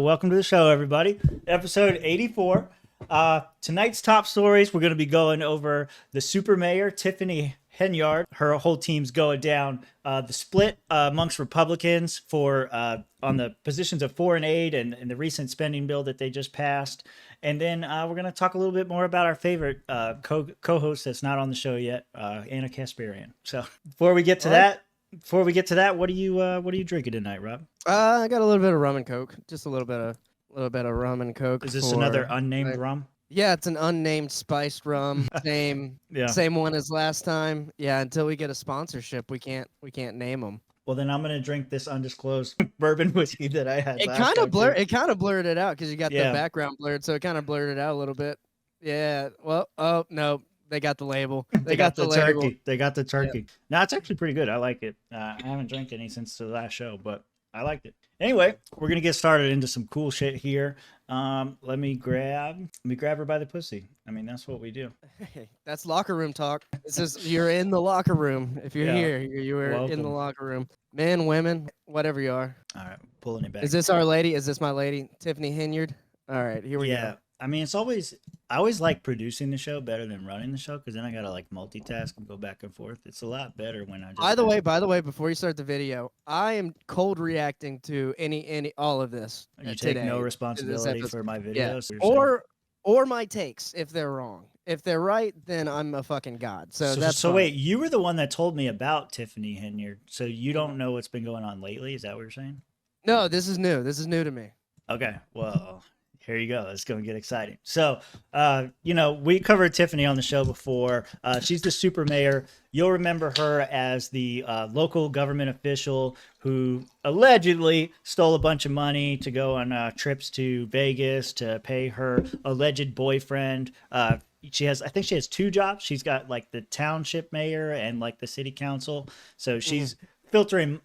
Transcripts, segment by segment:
Welcome to the show, everybody. Episode 84. Tonight's top stories, we're going to be going over the Super Mayor Tiffany Henyard. Her whole team's going down. The split amongst Republicans for on the positions of foreign aid and the recent spending bill that they just passed. And then we're going to talk a little bit more about our favorite co-host that's not on the show yet, Ana Kasparian. So before we get to that, what are you drinking tonight, Rob? I got a little bit of rum and coke, just a little bit of rum and coke. Is this another unnamed rum? Yeah, it's an unnamed spiced rum. Same one as last time. Yeah, until we get a sponsorship, we can't name them. Well, then I'm gonna drink this undisclosed bourbon whiskey that I had. It kind of blurred it out because you got the background blurred, so it kind of blurred it out a little bit. Yeah. Well, oh no, they got the label. They got the turkey. They got the turkey. Yeah. No, it's actually pretty good. I like it. I haven't drank any since the last show, but I liked it. Anyway, we're gonna get started into some cool shit here. Let me grab her by the pussy. I mean, that's what we do. Hey, that's locker room talk. This is you're in the locker room. If you're here, you are in the locker room. Men, women, whatever you are. All right, pulling it back. Is this our lady? Is this my lady, Tiffany Henyard? All right, here we go. Yeah, I mean, I always like producing the show better than running the show because then I gotta like multitask and go back and forth. It's a lot better when I just. By the way, before you start the video, I am cold reacting to all of this. You take no responsibility for my videos, or my takes if they're wrong. If they're right, then I'm a fucking god. So wait, you were the one that told me about Tiffany Henyard. So you don't know what's been going on lately? Is that what you're saying? No, this is new. This is new to me. Okay, well. Here you go. It's going to get exciting. So, we covered Tiffany on the show before. She's the super mayor. You'll remember her as the local government official who allegedly stole a bunch of money to go on trips to Vegas to pay her alleged boyfriend. I think she has two jobs. She's got like the township mayor and like the city council. So she's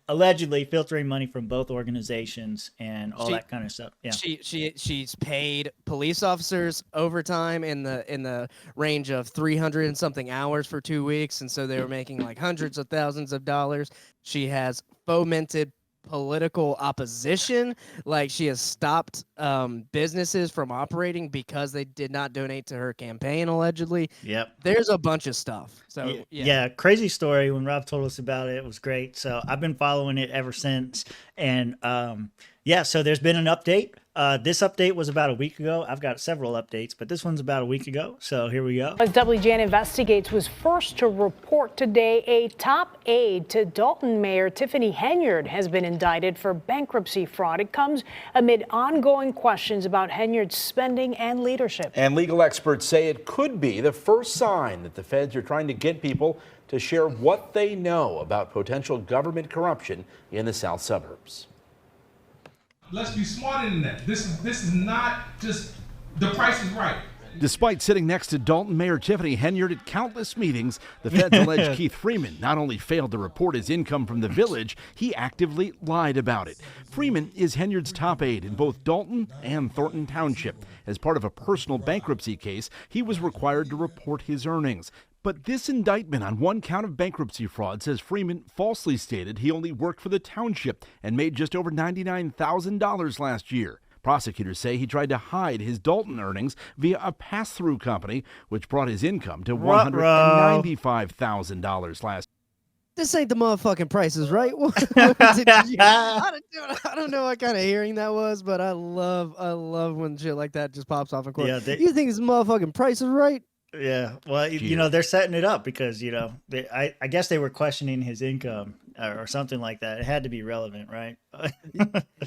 allegedly filtering money from both organizations and all that kind of stuff. Yeah. She's paid police officers overtime in the range of 300 and something hours for 2 weeks, and so they were making like hundreds of thousands of dollars. She has fomented political opposition, like she has stopped businesses from operating because they did not donate to her campaign, allegedly. Yep. There's a bunch of stuff. So yeah, crazy story. When Rob told us about it, it was great. So I've been following it ever since. And so there's been an update. This update was about a week ago. I've got several updates, but this one's about a week ago. So here we go. As WGN Investigates was first to report today, a top aide to Dolton Mayor Tiffany Henyard has been indicted for bankruptcy fraud. It comes amid ongoing questions about Henyard's spending and leadership. And legal experts say it could be the first sign that the feds are trying to get people to share what they know about potential government corruption in the South suburbs. Let's be smarter than that. This is not just the price is right. Despite sitting next to Dolton Mayor Tiffany Henyard at countless meetings, the feds allege Keith Freeman not only failed to report his income from the village, he actively lied about it. Freeman is Henyard's top aide in both Dolton and Thornton Township. As part of a personal bankruptcy case, he was required to report his earnings. But this indictment on one count of bankruptcy fraud says Freeman falsely stated he only worked for the township and made just over $99,000 last year. Prosecutors say he tried to hide his Dolton earnings via a pass-through company, which brought his income to $195,000 last year. This ain't the motherfucking prices, right? I don't know what kind of hearing that was, but I love when shit like that just pops off in court. Yeah, you think this motherfucking price is right? Yeah, well, they're setting it up because, I guess they were questioning his income or something like that. It had to be relevant, right?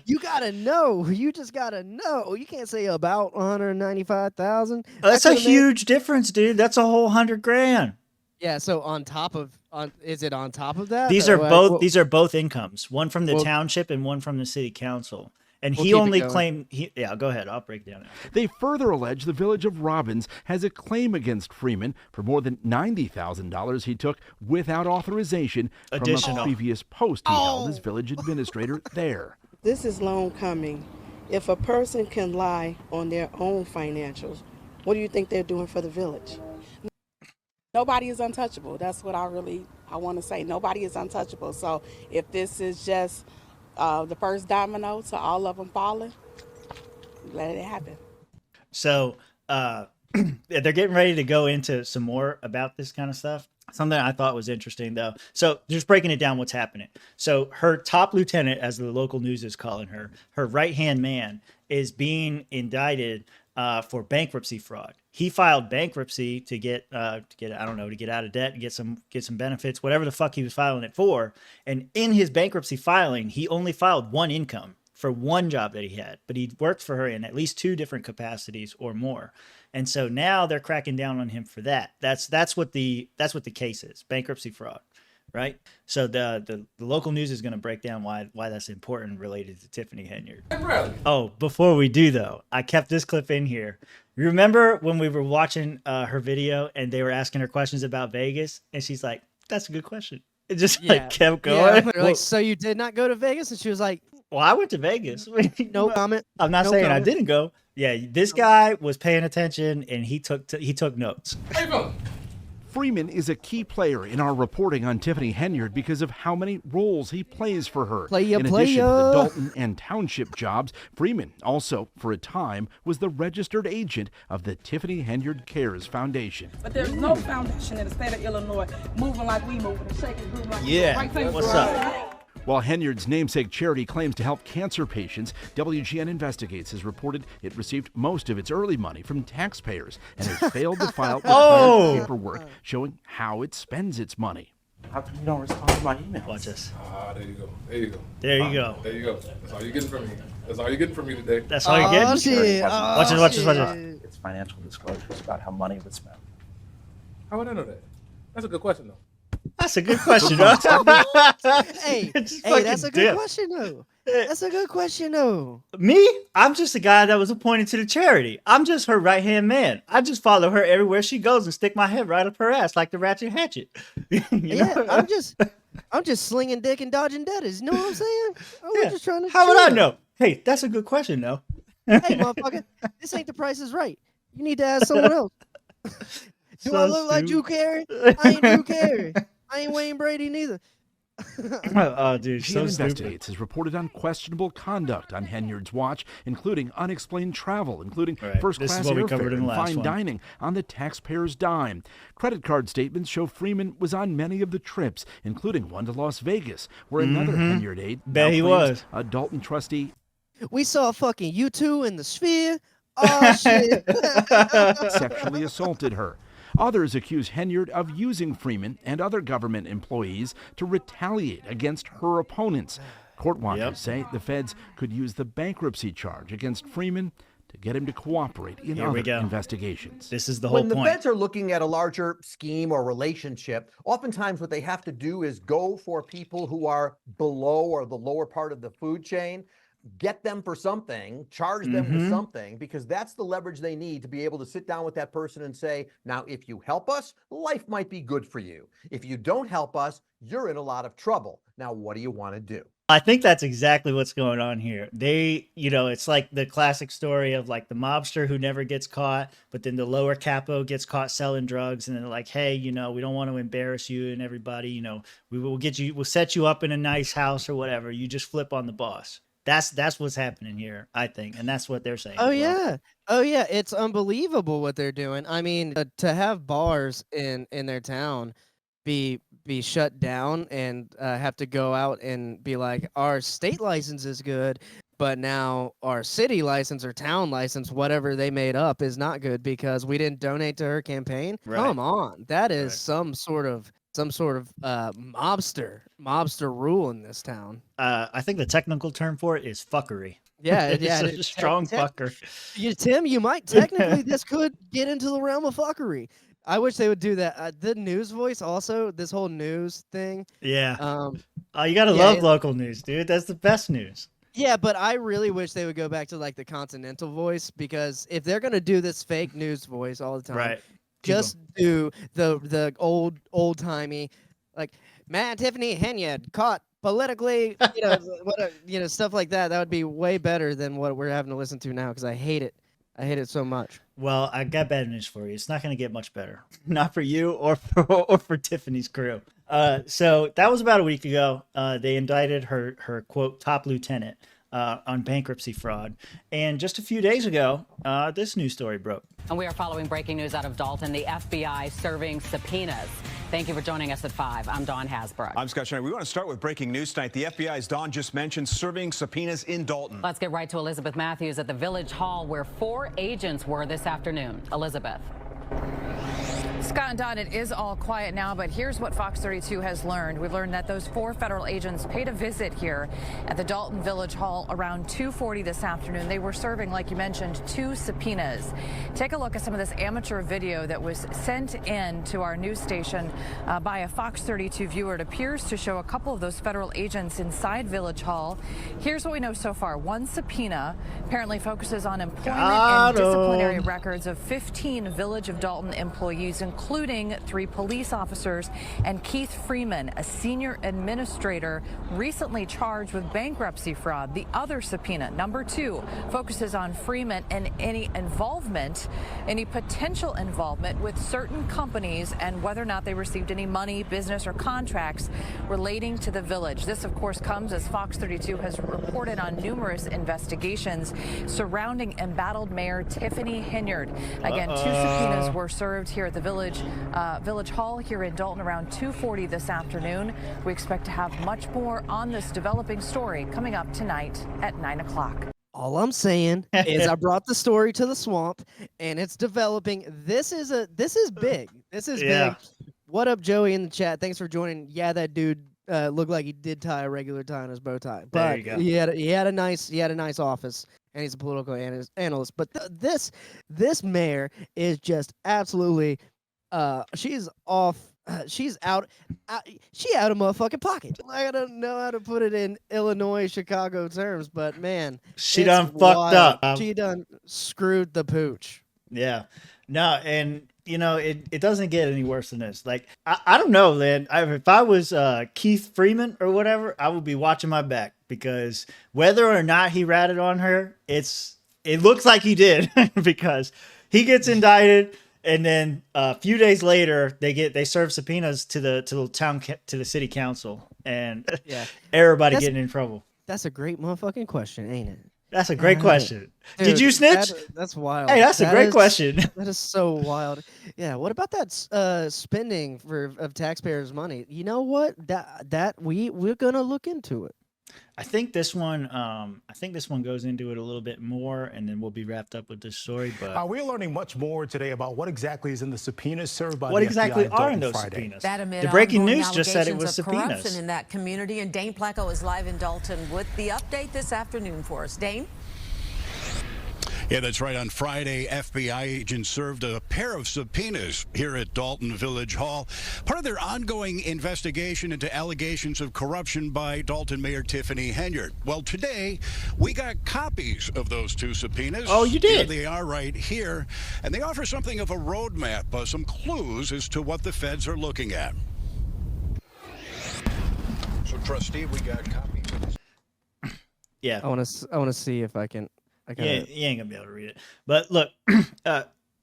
You gotta know. You just gotta know. You can't say about 195,000. That's a huge difference, dude. That's a whole $100,000. Yeah. So is it on top of that? These are both incomes. One from the township and one from the city council. And he only claimed, go ahead, I'll break down. They further allege the village of Robbins has a claim against Freeman for more than $90,000 he took without authorization from a previous post he held as village administrator there. This is long coming. If a person can lie on their own financials, what do you think they're doing for the village? Nobody is untouchable. That's what I want to say. Nobody is untouchable. So if this is just the first domino to all of them falling, let it happen. So they're getting ready to go into some more about this kind of stuff. Something I thought was interesting, though. So just breaking it down, what's happening. So her top lieutenant, as the local news is calling her right-hand man, is being indicted for bankruptcy fraud. He filed bankruptcy to get I don't know, to get out of debt and get some benefits, whatever the fuck he was filing it for. And in his bankruptcy filing, he only filed one income for one job that he had, but he worked for her in at least 2 different capacities or more. And so now they're cracking down on him for that. That's what the case is, bankruptcy fraud, right? So the local news is going to break down why that's important related to Tiffany Henyard. Oh, before we do though, I kept this clip in here. You remember when we were watching her video and they were asking her questions about Vegas, and she's like, "That's a good question." It just like kept going. Yeah, like, so you did not go to Vegas? And she was like, well, I went to Vegas. no comment. I'm not No saying I comment. didn't go. Yeah, this guy was paying attention and he took notes. Freeman is a key player in our reporting on Tiffany Henyard because of how many roles he plays for her. In addition to the Dolton and Township jobs, Freeman also, for a time, was the registered agent of the Tiffany Henyard Cares Foundation. But there's no foundation in the state of Illinois moving like we moving and shaking group like Yeah, right thing what's for up? us. While Henyard's namesake charity claims to help cancer patients, WGN Investigates has reported it received most of its early money from taxpayers and has failed to file required paperwork showing how it spends its money. How come you don't respond to my emails? Watch this. There you go. There you go. There you go. There you go. That's all you're getting from me. That's all you're getting from me today. That's all you're getting? Shit. Watch this. It's financial disclosures about how money was spent. How would I know that? That's a good question, though. That's a good question, though. Hey, Just hey, that's fucking a good dip. question though. That's a good question though. Me? I'm just a guy that was appointed to the charity. I'm just her right-hand man. I just follow her everywhere she goes and stick my head right up her ass like the Ratchet Hatchet. I'm just slinging dick and dodging deaders. You know what I'm saying? I'm just trying to. How would I chill. know? Hey, that's a good question, though. Hey, motherfucker, this ain't The Price Is Right. You need to ask someone else. Do I look like Drew Carey? I ain't Drew Carey. I ain't Wayne Brady neither. Oh, dude, GN so stupid. Investigates has reported on questionable conduct on Henyard's watch, including unexplained travel, including Right. This is first-class what we airfare covered in and the last fine one. dining on the taxpayer's dime. Credit card statements show Freeman was on many of the trips, including one to Las Vegas, where another Henyard aide Bet now he claims was. a Dolton trustee We saw fucking U2 in the Sphere. Oh shit. sexually assaulted her. Others accuse Henyard of using Freeman and other government employees to retaliate against her opponents. Court watchers say the feds could use the bankruptcy charge against Freeman to get him to cooperate in Here we other go. investigations. This is the whole When the point. feds are looking at a larger scheme or relationship, oftentimes what they have to do is go for people who are below or the lower part of the food chain, get them for something, charge them with something, because that's the leverage they need to be able to sit down with that person and say, now, if you help us, life might be good for you. If you don't help us, you're in a lot of trouble. Now, what do you want to do? I think that's exactly what's going on here. They, it's like the classic story of like the mobster who never gets caught, but then the lower capo gets caught selling drugs, and they're like, hey, we don't want to embarrass you and everybody, we'll set you up in a nice house or whatever. You just flip on the boss. That's what's happening here, I think, and that's what they're saying. Oh as well. yeah, it's unbelievable what they're doing. I mean, to have bars in their town be shut down and have to go out and be like, our state license is good, but now our city license or town license, whatever they made up, is not good because we didn't donate to her campaign. Right. Come on, that is Right. some sort of mobster rule in this town. I think the technical term for it is fuckery. Yeah, It's yeah. a strong fucker. Tim, you might technically this could get into the realm of fuckery. I wish they would do that. The news voice also, this whole news thing. Yeah. Um, You gotta yeah, love it- local news, dude. That's the best news. yeah, but I really wish they would go back to like the continental voice, because if they're gonna do this fake news voice all the time, Right. just do the old timey, like man, Tiffany Henyard caught politically, stuff like that. That would be way better than what we're having to listen to now, because I hate it. I hate it so much. Well, I got bad news for you. It's not going to get much better. Not for you or for Tiffany's crew. So that was about a week ago. They indicted her quote, top lieutenant. on bankruptcy fraud. And just a few days ago, this news story broke. And we are following breaking news out of Dolton, the FBI serving subpoenas. Thank you for joining us at 5. I'm Dawn Hasbrook. I'm Scott Schneider. We want to start with breaking news tonight. The FBI, as Dawn just mentioned, serving subpoenas in Dolton. Let's get right to Elizabeth Matthews at the Village Hall, where 4 agents were this afternoon. Elizabeth. Scott and Don, it is all quiet now, but here's what Fox 32 has learned. We've learned that those 4 federal agents paid a visit here at the Dolton Village Hall around 2:40 this afternoon. They were serving, like you mentioned, 2 subpoenas. Take a look at some of this amateur video that was sent in to our news station by a Fox 32 viewer. It appears to show a couple of those federal agents inside Village Hall. Here's what we know so far. One subpoena apparently focuses on employment and disciplinary records of 15 Village of Dolton employees, including 3 police officers and Keith Freeman, a senior administrator recently charged with bankruptcy fraud. The other subpoena, number 2, focuses on Freeman and any potential involvement with certain companies and whether or not they received any money, business, or contracts relating to the village. This, of course, comes as Fox 32 has reported on numerous investigations surrounding embattled Mayor Tiffany Henyard. Again, 2 subpoenas were served here at the Village Hall here in Dolton around 2:40 this afternoon. We expect to have much more on this developing story coming up tonight at 9 o'clock. All I'm saying is I brought the story to the swamp, and it's developing. This is big. This is big. What up, Joey, in the chat? Thanks for joining. Yeah, that dude looked like he did tie a regular tie on his bow tie, but he had a nice office, and he's a political analyst. But this mayor is just absolutely. She's off. She's out of motherfucking pocket. I don't know how to put it in Illinois, Chicago terms, but man, she done fucked up. She done screwed the pooch. Yeah, no, and you know it doesn't get any worse than this. Like I don't know, Lynn. If I was Keith Freeman or whatever, I would be watching my back, because whether or not he ratted on her, it looks like he did because he gets indicted. And then a few days later, they serve subpoenas to the city council, and everybody getting in trouble. That's a great motherfucking question, ain't it? That's a great question. Dude, did you snitch? That's wild. Hey, that's a great question. That is so wild. Yeah. What about that spending of taxpayers' money? You know what? We're gonna look into it. I think this one goes into it a little bit more, and then we'll be wrapped up with this story. But we're learning much more today about what exactly is in the subpoenas served by what the exactly FBI are in those Friday. subpoenas. That amid the breaking news ongoing just said it was allegations of subpoenas corruption in that community, and Dane Placco is live in Dolton with the update this afternoon for us. Dane. Yeah, that's right. On Friday, FBI agents served a pair of subpoenas here at Dolton Village Hall, part of their ongoing investigation into allegations of corruption by Dolton Mayor Tiffany Henyard. Well, today, we got copies of those 2 subpoenas. Oh, you did? Here they are right here, and they offer something of a roadmap, some clues as to what the feds are looking at. So, Trustee, we got copies. Yeah. I want to see if I can. Yeah, you ain't gonna be able to read it. But look,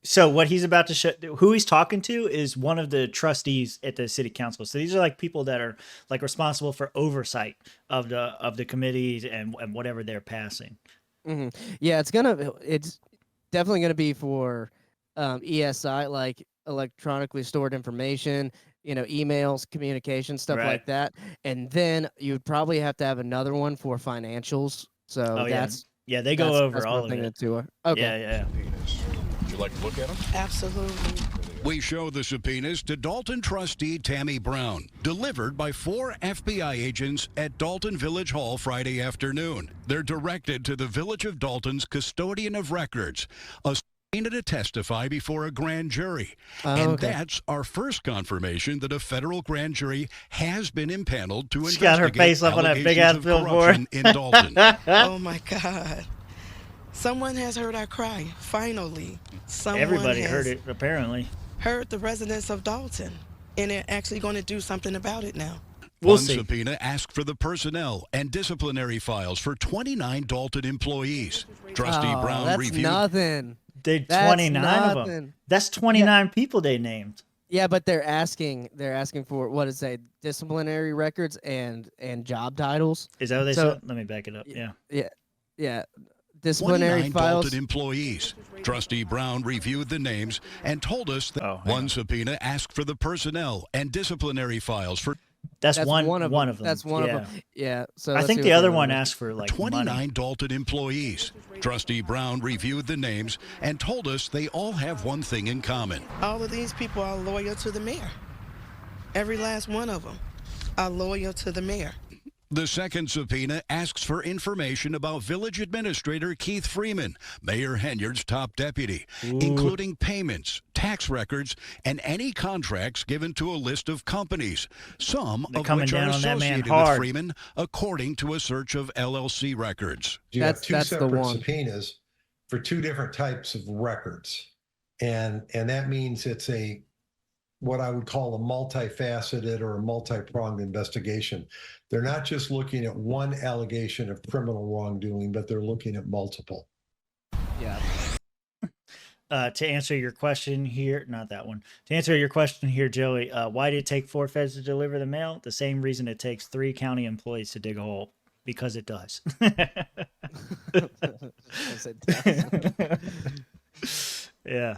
so what he's about to show, who he's talking to is one of the trustees at the city council. So these are like people that are like responsible for oversight of the committees and whatever they're passing. Mm-hmm. Yeah, it's definitely gonna be for ESI, like electronically stored information, emails, communication, stuff like that. And then you'd probably have to have another one for financials. So Yeah, they go over all of it. Okay. Yeah. Would you like to look at them? Absolutely. We show the subpoenas to Dolton trustee Tammy Brown, delivered by 4 FBI agents at Dolton Village Hall Friday afternoon. They're directed to the Village of Dolton's custodian of records, subpoenaed to testify before a grand jury. That's our first confirmation that a federal grand jury has been impaneled to investigate got her face up on that big ass billboard in Dolton. Oh my God. Someone has heard our cry, finally. Everybody heard it, apparently. Heard the residents of Dolton, and they're actually going to do something about it now. One subpoena asked for the personnel and disciplinary files for 29 Dolton employees. Trustee Brown that's reviewed. Nothing. They 29 of them. That's 29 people they named. Yeah, but they're asking for what is it? Disciplinary records and job titles. Is that what they So- said? Let me back it up. Yeah. Yeah. Disciplinary 29 files. Dolton employees. Trustee Brown reviewed the names and told us that one subpoena asked for the personnel and disciplinary files for. That's one of them. That's one Yeah. of them. Yeah. So I let's think see the what other they one want. asked for like 29 money. Dolton employees. Trustee Brown reviewed the names and told us they all have one thing in common. All of these people are loyal to the mayor. Every last one of them are loyal to the mayor. The second subpoena asks for information about Village Administrator Keith Freeman, Mayor Henyard's top deputy, including payments, tax records, and any contracts given to a list of companies, some They're of coming which are down on that man associated with hard. Freeman, according to a search of LLC records. You have two That's the separate one. subpoenas for two different types of records. And that means it's what I would call a multifaceted or a multi-pronged investigation. They're not just looking at one allegation of criminal wrongdoing, but they're looking at multiple. Yeah. To answer your question here, not that one. To answer your question here, Joey, why did it take 4 feds to deliver the mail? The same reason it takes 3 county employees to dig a hole. Because it does. Yeah.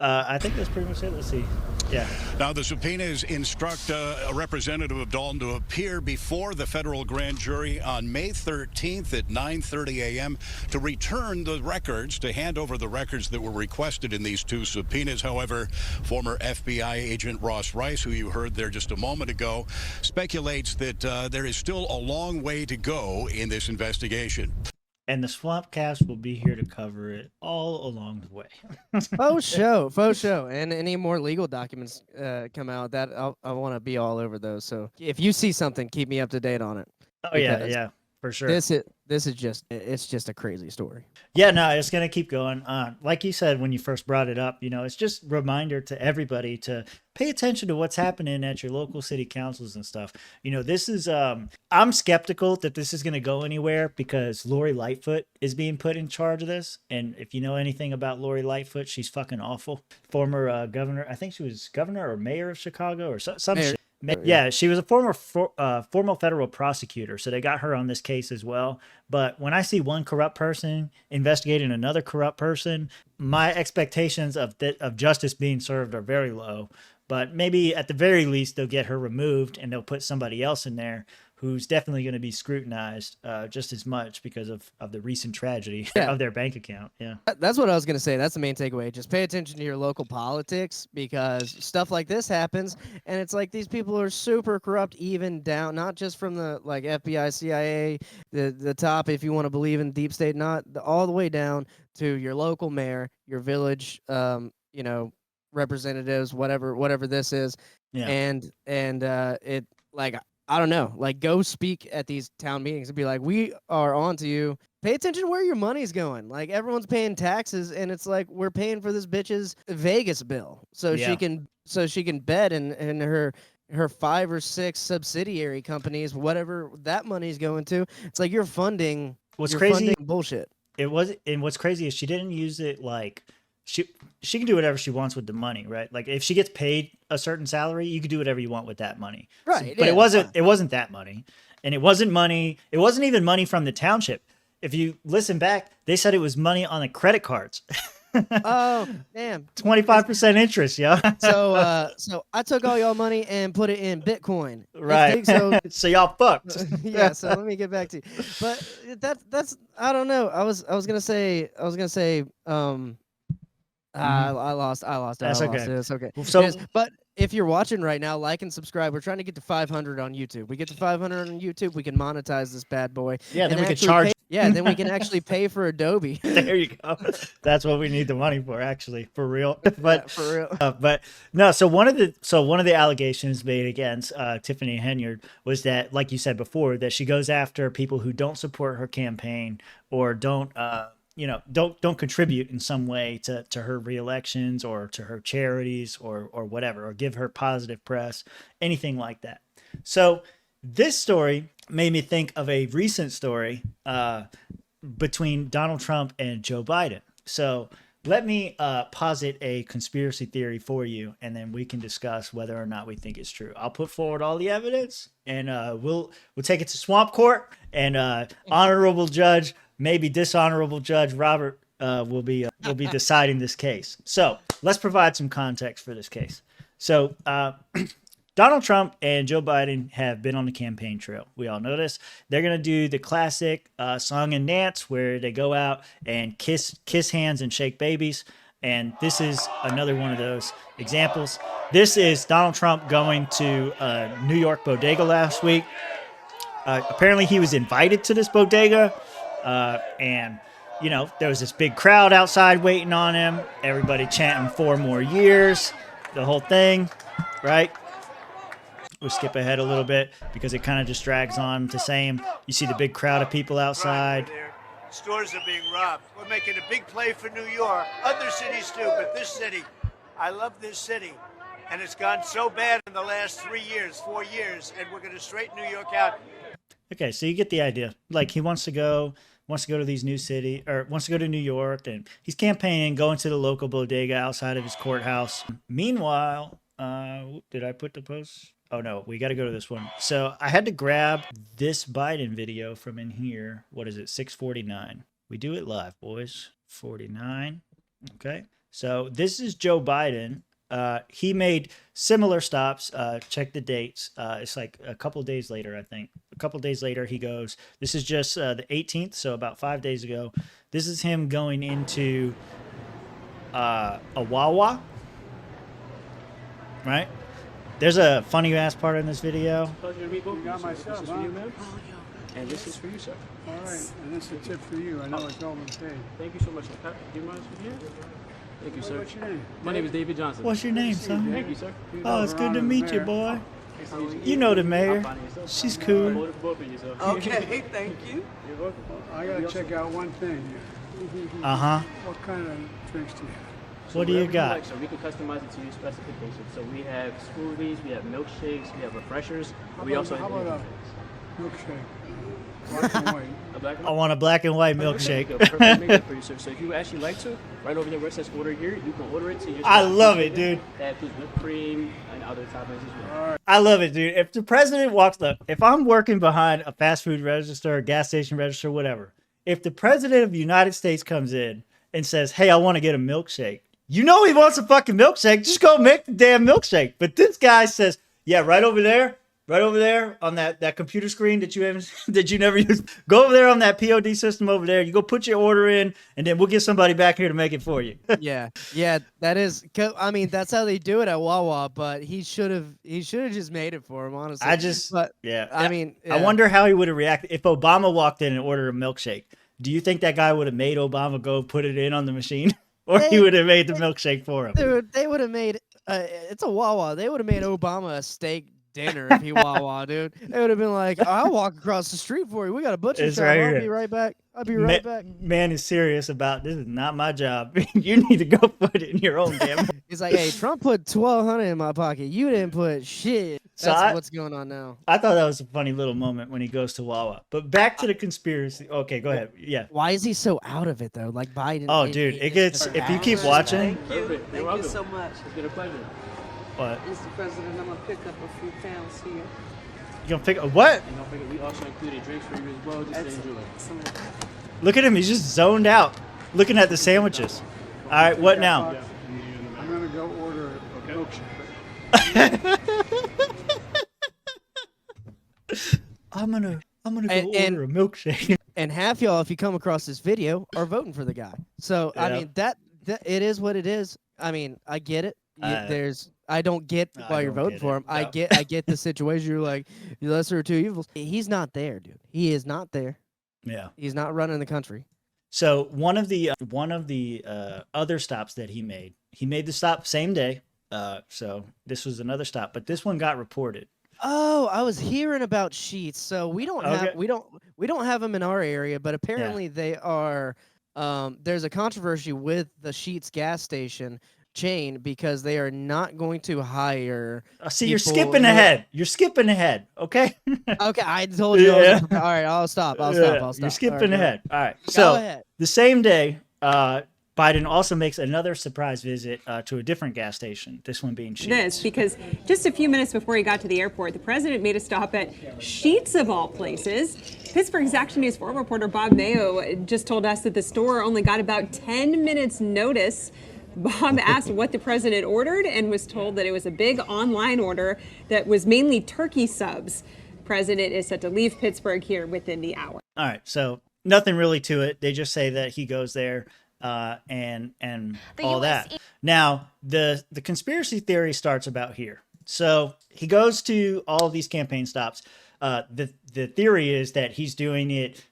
I think that's pretty much it. Let's see. Yeah. Now, the subpoenas instruct a representative of Dolton to appear before the federal grand jury on May 13th at 9:30 a.m. to return the records, to hand over the records that were requested in these 2 subpoenas. However, former FBI agent Ross Rice, who you heard there just a moment ago, speculates that there is still a long way to go in this investigation. And the Swampcast will be here to cover it all along the way. Faux show. And any more legal documents come out, that I want to be all over those. So if you see something, keep me up to date on it. Oh yeah, Because yeah, for sure. This is just a crazy story. Yeah, no, it's gonna keep going on. Like you said when you first brought it up, it's just a reminder to everybody to pay attention to what's happening at your local city councils and stuff. This is I'm skeptical that this is gonna go anywhere because Lori Lightfoot is being put in charge of this. And if you know anything about Lori Lightfoot, she's fucking awful. Former governor, I think she was governor or mayor of Chicago or some Mayor. shit. Yeah, she was a former federal prosecutor, so they got her on this case as well. But when I see one corrupt person investigating another corrupt person, my expectations of justice being served are very low. But maybe at the very least they'll get her removed and they'll put somebody else in there who's definitely going to be scrutinized just as much because of the recent tragedy of their bank account. Yeah. That's what I was going to say. That's the main takeaway. Just pay attention to your local politics because stuff like this happens. And it's like these people are super corrupt, even down, not just from the like FBI, CIA, the top, if you want to believe in deep state, all the way down to your local mayor, your village, representatives, whatever this is. Yeah. And it like, I don't know, like go speak at these town meetings and be like, we are on to you. Pay attention to where your money's going. Like everyone's paying taxes and it's like, we're paying for this bitch's Vegas bill. So she can bet in her 5 or 6 subsidiary companies, whatever that money's going to. It's like you're funding funding bullshit. And what's crazy is she didn't use it like she can do whatever she wants with the money, right? Like if she gets paid a certain salary, you can do whatever you want with that money. Right. But it wasn't that money. And it wasn't even money from the township. If you listen back, they said it was money on the credit cards. Oh, damn. 25% interest, yeah. So I took all y'all money and put it in Bitcoin. Right. So y'all fucked. Yeah, so let me get back to you. But that's I don't know. I was gonna say I lost. That's okay. It's okay. So, but if you're watching right now, like and subscribe. We're trying to get to 500 on YouTube. We get to 500 on YouTube, we can monetize this bad boy. Yeah, then we can actually charge. then we can actually pay for Adobe. There you go. That's what we need the money for, actually, for real. But Yeah, for real. but no. So one of the allegations made against Tiffany Henyard was that, like you said before, that she goes after people who don't support her campaign or don't contribute in some way to her reelections or to her charities or whatever, or give her positive press, anything like that. So this story made me think of a recent story between Donald Trump and Joe Biden. So let me posit a conspiracy theory for you, and then we can discuss whether or not we think it's true. I'll put forward all the evidence, and we'll take it to swamp court, and honorable judge, maybe dishonorable judge Robert will be deciding this case. So let's provide some context for this case. So Donald Trump and Joe Biden have been on the campaign trail. We all know this. They're going to do the classic song and dance where they go out and kiss hands and shake babies. And this is another one of those examples. This is Donald Trump going to a New York bodega last week. Apparently he was invited to this bodega, and you know, there was this big crowd outside waiting on him. Everybody chanting 4 more years, the whole thing, right? We'll skip ahead a little bit because it kind of just drags on to same. You see the big crowd of people outside. Stores are being robbed. We're making a big play for New York. Other cities too, but this city, I love this city. And it's gone so bad in the last 3 years, 4 years, and we're going to straighten New York out. Okay, so you get the idea. Like, he wants to go to these new city, or wants to go to New York, and he's campaigning, going to the local bodega outside of his courthouse. Meanwhile, did I put the post? Oh no, we got to go to this one. So I had to grab this Biden video from in here. What is it? 6:49. We do it live, boys. 49. Okay. So this is Joe Biden. He made similar stops. Check the dates. It's like a couple days later, I think. A couple days later, he goes. This is just the 18th, so about 5 days ago. This is him going into a Wawa. Right? There's a funny ass part in this video. You got myself, huh? And this is for you, sir. All right, and this is a tip for you. I know it's all been paid. Thank you so much. Do you mind here? Thank you, sir. What's your name? My name is David Johnson. What's your name, son? Thank you, sir. Oh, it's good to meet you, boy. You know the mayor. She's cool. Okay, thank you. You're welcome. I gotta check out one thing here. Uh-huh. What kind of drinks do you have? What do you got? Like, so we can customize it to your specifications. So we have smoothies, we have milkshakes, we have refreshers. We also have a milkshake. Black and white. A black and white? I want a black and white milkshake. For you, sir. So if you actually like to, right over there where it says order here, you can order it to your. I love it, dude. That includes whipped cream and other toppings as well. I love it, dude. If the president walks up, if I'm working behind a fast food register, a gas station register, whatever, if the president of the United States comes in and says, "Hey, I want to get a milkshake," you know he wants a fucking milkshake. Just go make the damn milkshake. But this guy says, "Yeah, right over there on that computer screen that you never use. Go over there on that POD system over there. You go put your order in, and then we'll get somebody back here to make it for you." yeah, that is. I mean, that's how they do it at Wawa. But he should have just made it for him. Honestly, I mean, I wonder how he would have reacted if Obama walked in and ordered a milkshake. Do you think that guy would have made Obama go put it in on the machine? Or he would have made the milkshake for him. Dude, they would have made it's a Wawa. They would have made Obama a steak dinner if he Wawa, dude. They would have been like, "I'll walk across the street for you. We got a butcher shop. I'll be right back. I'll be right back." Man is serious about this. Is not my job. You need to go put it in your own damn. He's like, "Hey, Trump put $1,200 in my pocket. You didn't put shit." That's what's going on now. I thought that was a funny little moment when he goes to Wawa. But back to the conspiracy. Okay, go ahead. Yeah. Why is he so out of it though? Like Biden. Oh, dude, it gets. If you keep watching. Thank you so much. It's been a pleasure. What? Mr. President, I'm gonna pick up a few pounds here. You gonna pick up what? And don't forget, we also included drinks for you as well. Just to enjoy. Look at him. He's just zoned out, looking at the sandwiches. All right, what now? I'm gonna go order a milkshake. I'm gonna go order a milkshake. And half y'all, if you come across this video, are voting for the guy. So I mean that it is what it is. I mean, I get it. I don't get why you're voting for him. No. I get the situation. You're like, the lesser of two evils. He's not there, dude. He is not there. Yeah. He's not running the country. So one of the other stops that he made the stop same day. So this was another stop, but this one got reported. Oh, I was hearing about Sheetz. So we don't have them in our area, but apparently they are. There's a controversy with the Sheetz gas station chain because they are not going to hire. See, you're skipping ahead. You're skipping ahead. Okay. Okay, I told you. All right, I'll stop. You're skipping ahead. All right. So the same day, Biden also makes another surprise visit to a different gas station, this one being Sheetz. Because just a few minutes before he got to the airport, the president made a stop at Sheetz of all places. Pittsburgh's Action News 4 reporter Bob Mayo just told us that the store only got about 10 minutes notice. Bob asked what the president ordered and was told that it was a big online order that was mainly turkey subs. The president is set to leave Pittsburgh here within the hour. All right, so nothing really to it. They just say that he goes there and all that. Now, the conspiracy theory starts about here. So he goes to all of these campaign stops. The theory is that he's doing it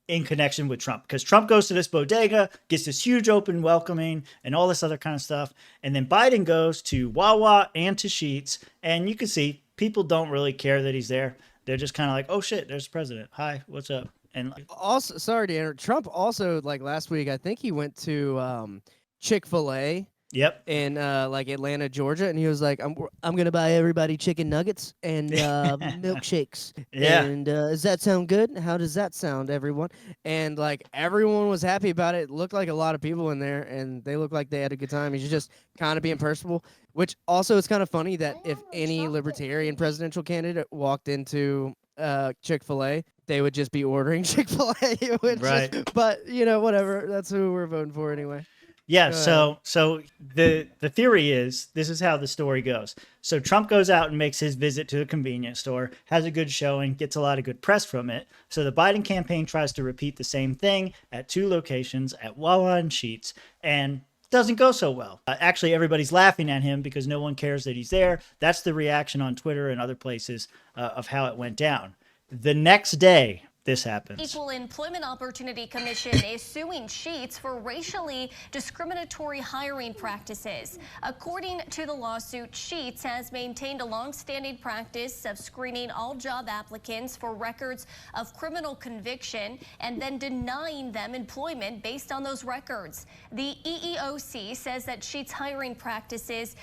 in connection with Trump, because Trump goes to this bodega, gets this huge open welcoming and all this other kind of stuff. And then Biden goes to Wawa and to Sheetz, and you can see people don't really care that he's there. They're just kind of like, oh shit, there's the president. Hi, what's up? And also, sorry to interrupt, Trump also, like last week, I think he went to Chick-fil-A. Yep. In like Atlanta, Georgia, and he was like, I'm gonna buy everybody chicken nuggets and milkshakes. Yeah. And does that sound good? How does that sound, everyone? And like everyone was happy about it. It looked like a lot of people in there, and they looked like they had a good time. He's just kind of being personable, which also is kind of funny that if any libertarian presidential candidate walked into Chick-fil-A, they would just be ordering Chick-fil-A. Right. But you know, whatever. That's who we're voting for anyway. Yeah, so the theory is, this is how the story goes. So Trump goes out and makes his visit to a convenience store, has a good showing, gets a lot of good press from it. So the Biden campaign tries to repeat the same thing at two locations, at Wawa and Sheetz, and doesn't go so well. Actually, everybody's laughing at him because no one cares that he's there. That's the reaction on Twitter and other places of how it went down. The next day, this happens. Equal Employment Opportunity Commission is suing Sheetz for racially discriminatory hiring practices. According to the lawsuit, Sheetz has maintained a long-standing practice of screening all job applicants for records of criminal conviction and then denying them employment based on those records. The EEOC says that Sheetz hiring practices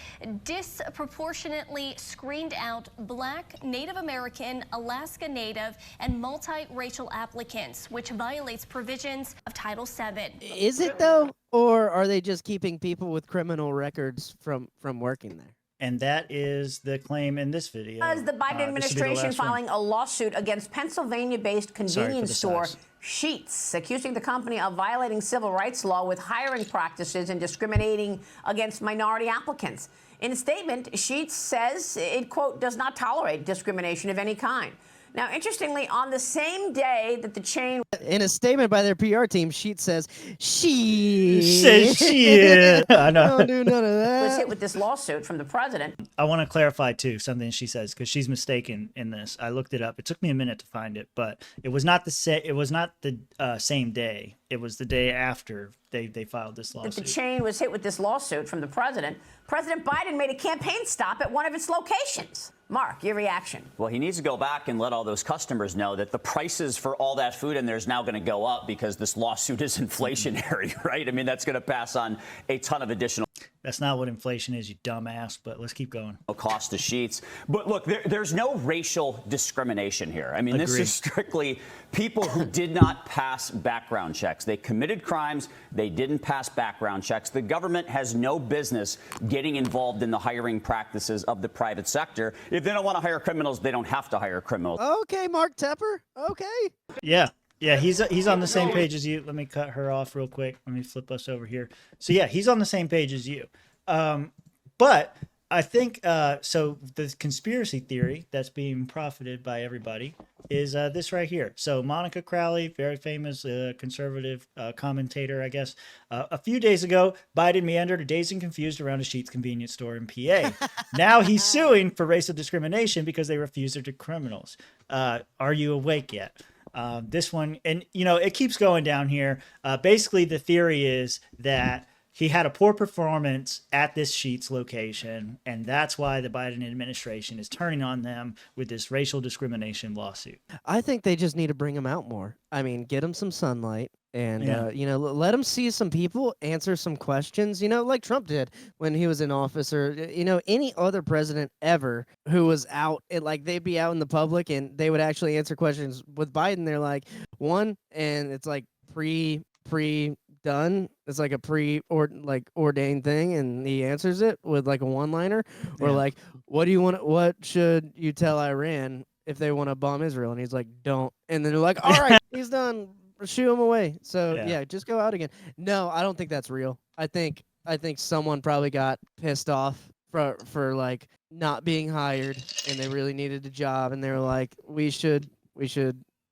disproportionately screened out Black, Native American, Alaska Native, and multi-racial applicants, which violates provisions of Title VII. Is it though, or are they just keeping people with criminal records from working there? And that is the claim in this video. As the Biden administration filing a lawsuit against Pennsylvania-based convenience store Sheetz, accusing the company of violating civil rights law with hiring practices and discriminating against minority applicants. In a statement, Sheetz says it, quote, does not tolerate discrimination of any kind. Now, interestingly, on the same day that the chain... In a statement by their PR team, Sheetz says, shit. Says shit. I know. Don't do none of that. Was hit with this lawsuit from the president. I want to clarify, too, something she says, because she's mistaken in this. I looked it up. It took me a minute to find it, but it was not the same day. It was the day after they filed this lawsuit. The chain was hit with this lawsuit from the president. President Biden made a campaign stop at one of its locations. Mark, your reaction? Well, he needs to go back and let all those customers know that the prices for all that food in there is now going to go up because this lawsuit is inflationary, right? I mean, that's going to pass on a ton of additional... That's not what inflation is, you dumbass, but let's keep going. Cost to Sheetz. But look, there's no racial discrimination here. I mean, This is strictly people who did not pass background checks. They committed crimes. They didn't pass background checks. The government has no business getting involved in the hiring practices of the private sector. If they don't want to hire criminals, they don't have to hire criminals. Okay, Mark Tepper. Okay. Yeah. Yeah, he's on the same page as you. Let me cut her off real quick. Let me flip us over here. So yeah, he's on the same page as you. But I think so. The conspiracy theory that's being profited by everybody is this right here. So Monica Crowley, very famous conservative commentator, I guess. A few days ago, Biden meandered dazed and confused around a Sheetz convenience store in PA. Now he's suing for racial discrimination because they refused to do criminals. Are you awake yet? This one, and you know, it keeps going down here. Basically, the theory is that he had a poor performance at this Sheetz location, and that's why the Biden administration is turning on them with this racial discrimination lawsuit. I think they just need to bring him out more. I mean, get him some sunlight and, you know, let him see some people, answer some questions, you know, like Trump did when he was in office, or, you know, any other president ever who was out, like they'd be out in the public and they would actually answer questions. With Biden, they're like, one, and it's like pre done. It's like a ordained thing, and he answers it with like a one-liner, or like, what should you tell Iran if they want to bomb Israel? And he's like, don't. And then they're like, all right, he's done. Shoo him away. So yeah, just go out again. No, I don't think that's real. I think someone probably got pissed off for like not being hired, and they really needed a job, and they were like, we should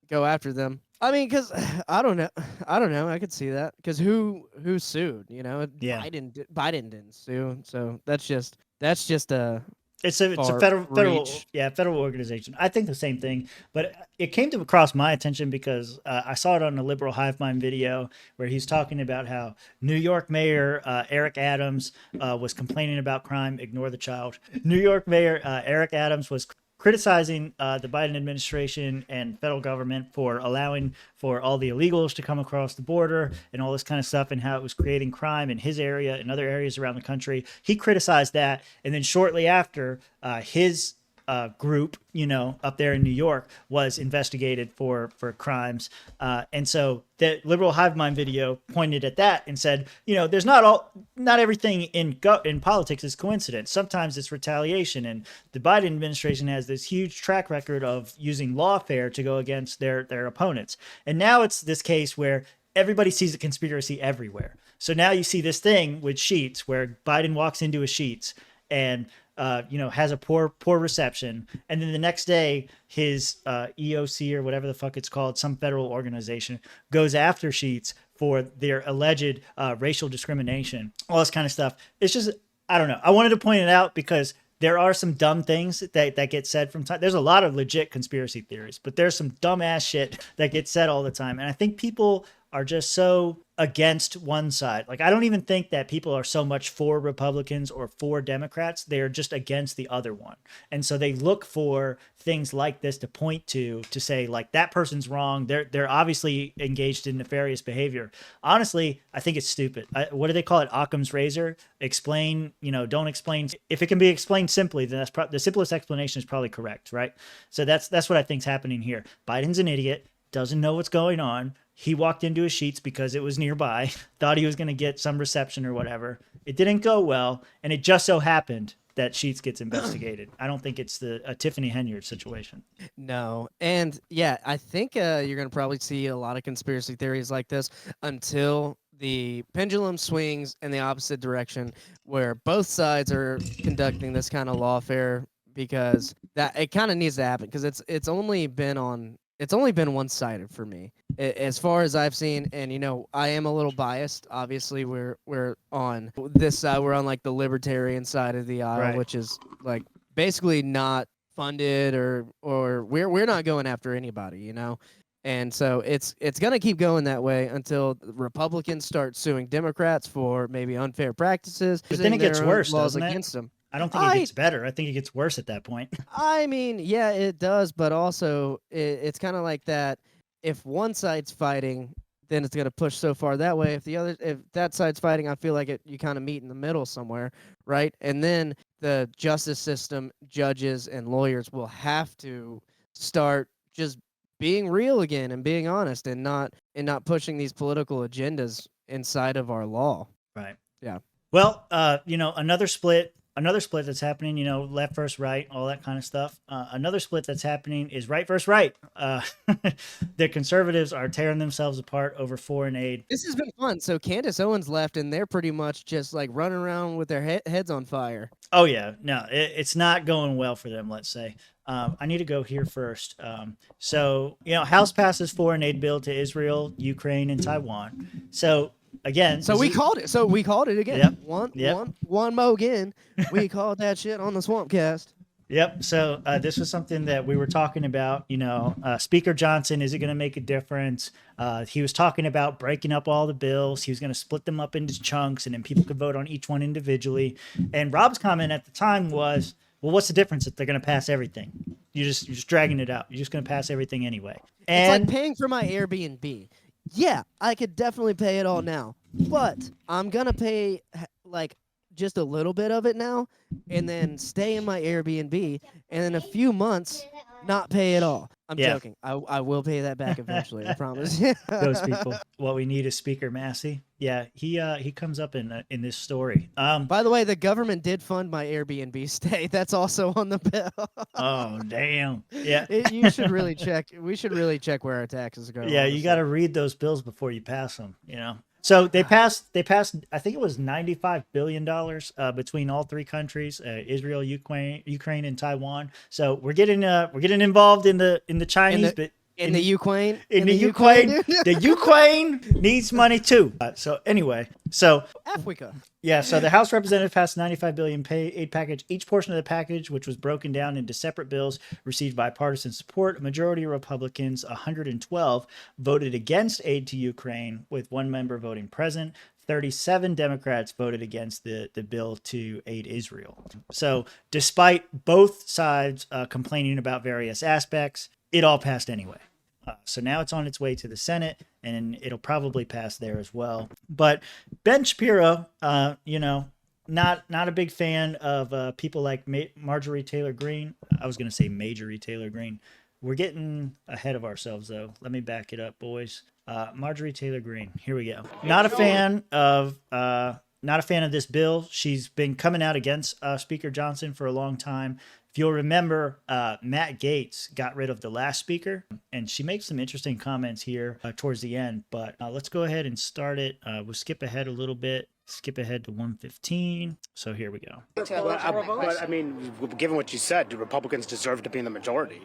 go after them. I mean, because I don't know. I could see that, because who sued? You know, Biden didn't sue. So that's just a It's a federal organization. I think the same thing, but it came across my attention because I saw it on a liberal hive mind video where he's talking about how New York Mayor Eric Adams was complaining about crime. Ignore the child. New York Mayor Eric Adams was criticizing the Biden administration and federal government for allowing for all the illegals to come across the border and all this kind of stuff, and how it was creating crime in his area and other areas around the country. He criticized that, and then shortly after, his group, up there in New York, was investigated for crimes. And so the liberal hive mind video pointed at that and said, there's not everything in politics is coincidence. Sometimes it's retaliation. And the Biden administration has this huge track record of using lawfare to go against their opponents. And now it's this case where everybody sees a conspiracy everywhere. So now you see this thing with Sheetz where Biden walks into a Sheetz and has a poor reception, and then the next day his EOC or whatever the fuck it's called, some federal organization, goes after Sheetz for their alleged racial discrimination, all this kind of stuff. It's just, I don't know. I wanted to point it out because there are some dumb things that get said from time. There's a lot of legit conspiracy theories, but there's some dumbass shit that gets said all the time, and I think people are just so against one side. Like, I don't even think that people are so much for Republicans or for Democrats. They're just against the other one. And so they look for things like this to point to say, like, that person's wrong. They're obviously engaged in nefarious behavior. Honestly, I think it's stupid. What do they call it? Occam's razor? Explain, don't explain. If it can be explained simply, then that's the simplest explanation is probably correct, right? So that's what I think's happening here. Biden's an idiot, doesn't know what's going on. He walked into a Sheetz because it was nearby, thought he was going to get some reception or whatever. It didn't go well, and it just so happened that Sheetz gets investigated. I don't think it's a Tiffany Henyard situation. No. And yeah, I think you're going to probably see a lot of conspiracy theories like this until the pendulum swings in the opposite direction, where both sides are conducting this kind of lawfare, because that it kind of needs to happen, because it's only been one-sided for me as far as I've seen. And I am a little biased. Obviously, we're on this side. We're on like the libertarian side of the aisle, right, which is like basically not funded or we're not going after anybody, And so it's gonna keep going that way until Republicans start suing Democrats for maybe unfair practices. But then it gets worse, doesn't it? Against them. I don't think it gets better. I think it gets worse at that point. I mean, yeah, it does, but also it's kind of like that. If one side's fighting, then it's going to push so far that way. If that side's fighting, I feel like you kind of meet in the middle somewhere, right? And then the justice system, judges and lawyers will have to start just being real again and being honest, and not pushing these political agendas inside of our law. Right. Yeah. Well, another split that's happening, left versus right, all that kind of stuff. Another split that's happening is right versus right. The conservatives are tearing themselves apart over foreign aid. This has been fun. So Candace Owens left, and they're pretty much just like running around with their heads on fire. Oh, yeah. No, it's not going well for them, let's say. I need to go here first. House passes foreign aid bill to Israel, Ukraine, and Taiwan. So again, we called it again. Yep. One mo again. We called that shit on the Swampcast. Yep. So this was something that we were talking about. Speaker Johnson, is it going to make a difference? He was talking about breaking up all the bills. He was going to split them up into chunks, and then people could vote on each one individually. And Rob's comment at the time was, well, what's the difference if they're going to pass everything? You're just dragging it out. You're just going to pass everything anyway. And it's like paying for my Airbnb. Yeah, I could definitely pay it all now, but I'm going to pay like just a little bit of it now and then stay in my Airbnb. And in a few months, not pay at all. I'm Yeah. joking. I will pay that back eventually. I promise. Those people. What we need is Speaker Massey. Yeah, he comes up in this story. By the way, the government did fund my Airbnb stay. That's also on the bill. Oh damn. Yeah. You should really check. We should really check where our taxes go. Yeah, you got to read those bills before you pass them. You know. So they passed. I think it was $95 billion between all three countries: Israel, Ukraine, and Taiwan. So we're getting involved in the Chinese bit. In the Ukraine. In the Ukraine. The Ukraine needs money too. So anyway, Africa. Yeah, so the House Representative passed $95 billion aid package. Each portion of the package, which was broken down into separate bills, received bipartisan support. A majority of Republicans, 112, voted against aid to Ukraine, with one member voting present. 37 Democrats voted against the bill to aid Israel. So despite both sides complaining about various aspects, it all passed anyway. So now it's on its way to the Senate, and it'll probably pass there as well. But Ben Shapiro, not a big fan of people like Marjorie Taylor Greene. I was going to say Marjorie Taylor Greene. We're getting ahead of ourselves, though. Let me back it up, boys. Marjorie Taylor Greene. Here we go. Not a fan of this bill. She's been coming out against Speaker Johnson for a long time. If you'll remember, Matt Gaetz got rid of the last speaker, and she makes some interesting comments here towards the end. But let's go ahead and start it. We'll skip ahead a little bit. Skip ahead to 115. So here we go. But I mean, given what you said, do Republicans deserve to be in the majority?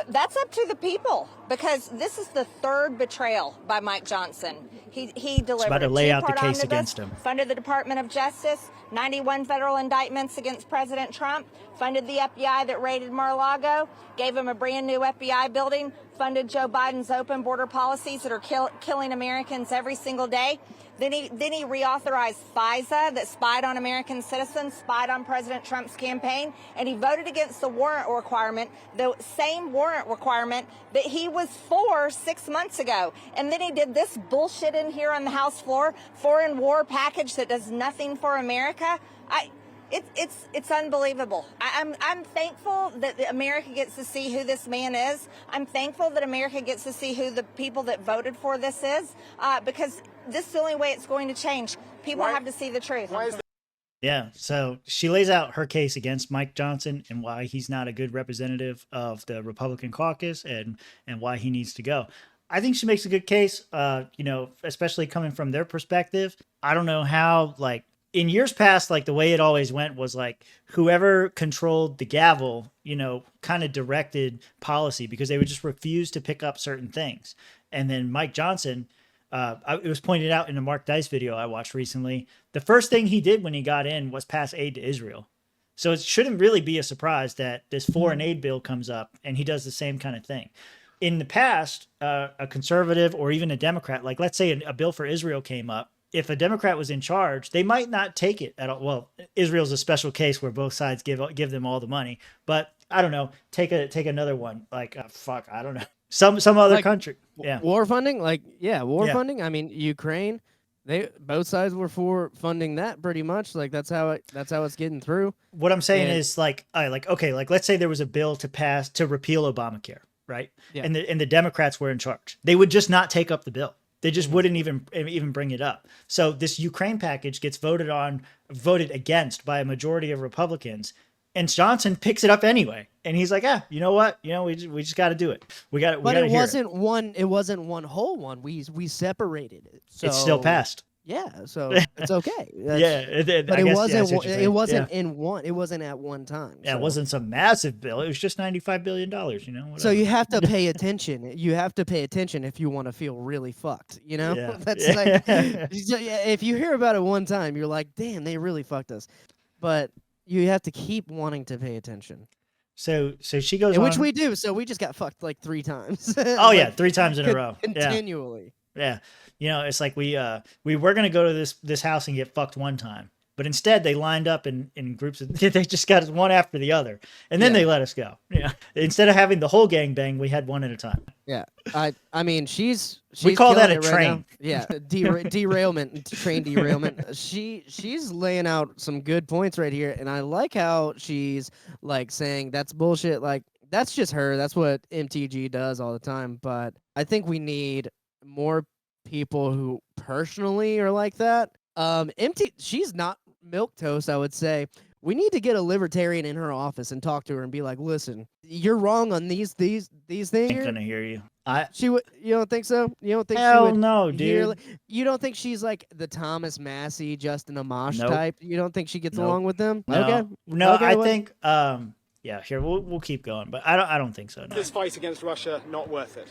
That's up to the people, because this is the third betrayal by Mike Johnson. He delivered about to lay out the case against him. Funded the Department of Justice, 91 federal indictments against President Trump, funded the FBI that raided Mar-a-Lago, gave him a brand new FBI building, funded Joe Biden's open border policies that are killing Americans every single day. Then he reauthorized FISA that spied on American citizens, spied on President Trump's campaign, and he voted against the warrant requirement, the same warrant requirement that he was for 6 months ago. And then he did this bullshit in here on the House floor, foreign war package that does nothing for America. It's unbelievable. I'm thankful that America gets to see who this man is. I'm thankful that America gets to see who the people that voted for this is, because this is the only way it's going to change. People have to see the truth. Yeah, so she lays out her case against Mike Johnson and why he's not a good representative of the Republican caucus and why he needs to go. I think she makes a good case, especially coming from their perspective. I don't know how, in years past, the way it always went was whoever controlled the gavel, kind of directed policy, because they would just refuse to pick up certain things. And then Mike Johnson, it was pointed out in a Mark Dice video I watched recently, the first thing he did when he got in was pass aid to Israel. So it shouldn't really be a surprise that this foreign aid bill comes up and he does the same kind of thing. In the past, a conservative or even a Democrat, let's say a bill for Israel came up, if a Democrat was in charge, they might not take it at all. Well, Israel's a special case where both sides give them all the money, but I don't know. Take another one. I don't know. Some other country. Yeah. War funding? Funding. I mean, Ukraine, both sides were for funding that pretty much. That's how it's getting through. What I'm saying is let's say there was a bill to pass to repeal Obamacare, right? Yeah. And the Democrats were in charge. They would just not take up the bill. They just wouldn't even bring it up. So this Ukraine package gets voted against by a majority of Republicans, and Johnson picks it up anyway. And he's like, you know what? We just got to do it. But it wasn't one whole one. We separated it. So it's still passed. Yeah, so it's okay. But it wasn't in one. It wasn't at one time. Yeah, so. It wasn't some massive bill. It was just $95 billion. Whatever. So you have to pay attention. You have to pay attention if you want to feel really fucked. Yeah. That's if you hear about it one time, you're like, damn, they really fucked us. But you have to keep wanting to pay attention. So she goes on, which we do. So we just got fucked 3 times. Oh yeah, 3 times in a row, continually. Yeah. It's like we were going to go to this house and get fucked one time, but instead they lined up in groups. They just got us one after the other, and then they let us go. Yeah. Instead of having the whole gang bang, we had one at a time. Yeah. I mean, she's we call that a right train. Now. Yeah. Derailment, train derailment. She's laying out some good points right here, and I like how she's saying that's bullshit. that's just her. That's what MTG does all the time. But I think we need more people who personally are like that. She's not milquetoast, I would say. We need to get a libertarian in her office and talk to her and be like, listen, you're wrong on these things. ain't gonna hear you. You don't think so? You don't think Hell she would no, hear, dude. you don't think she's like the Thomas Massey, Justin Amash Nope. type? You don't think she gets Nope. along with them? No. Okay. No, Okay, I well- think yeah, here we'll keep going, but I don't think so. No. This fight against Russia not worth it.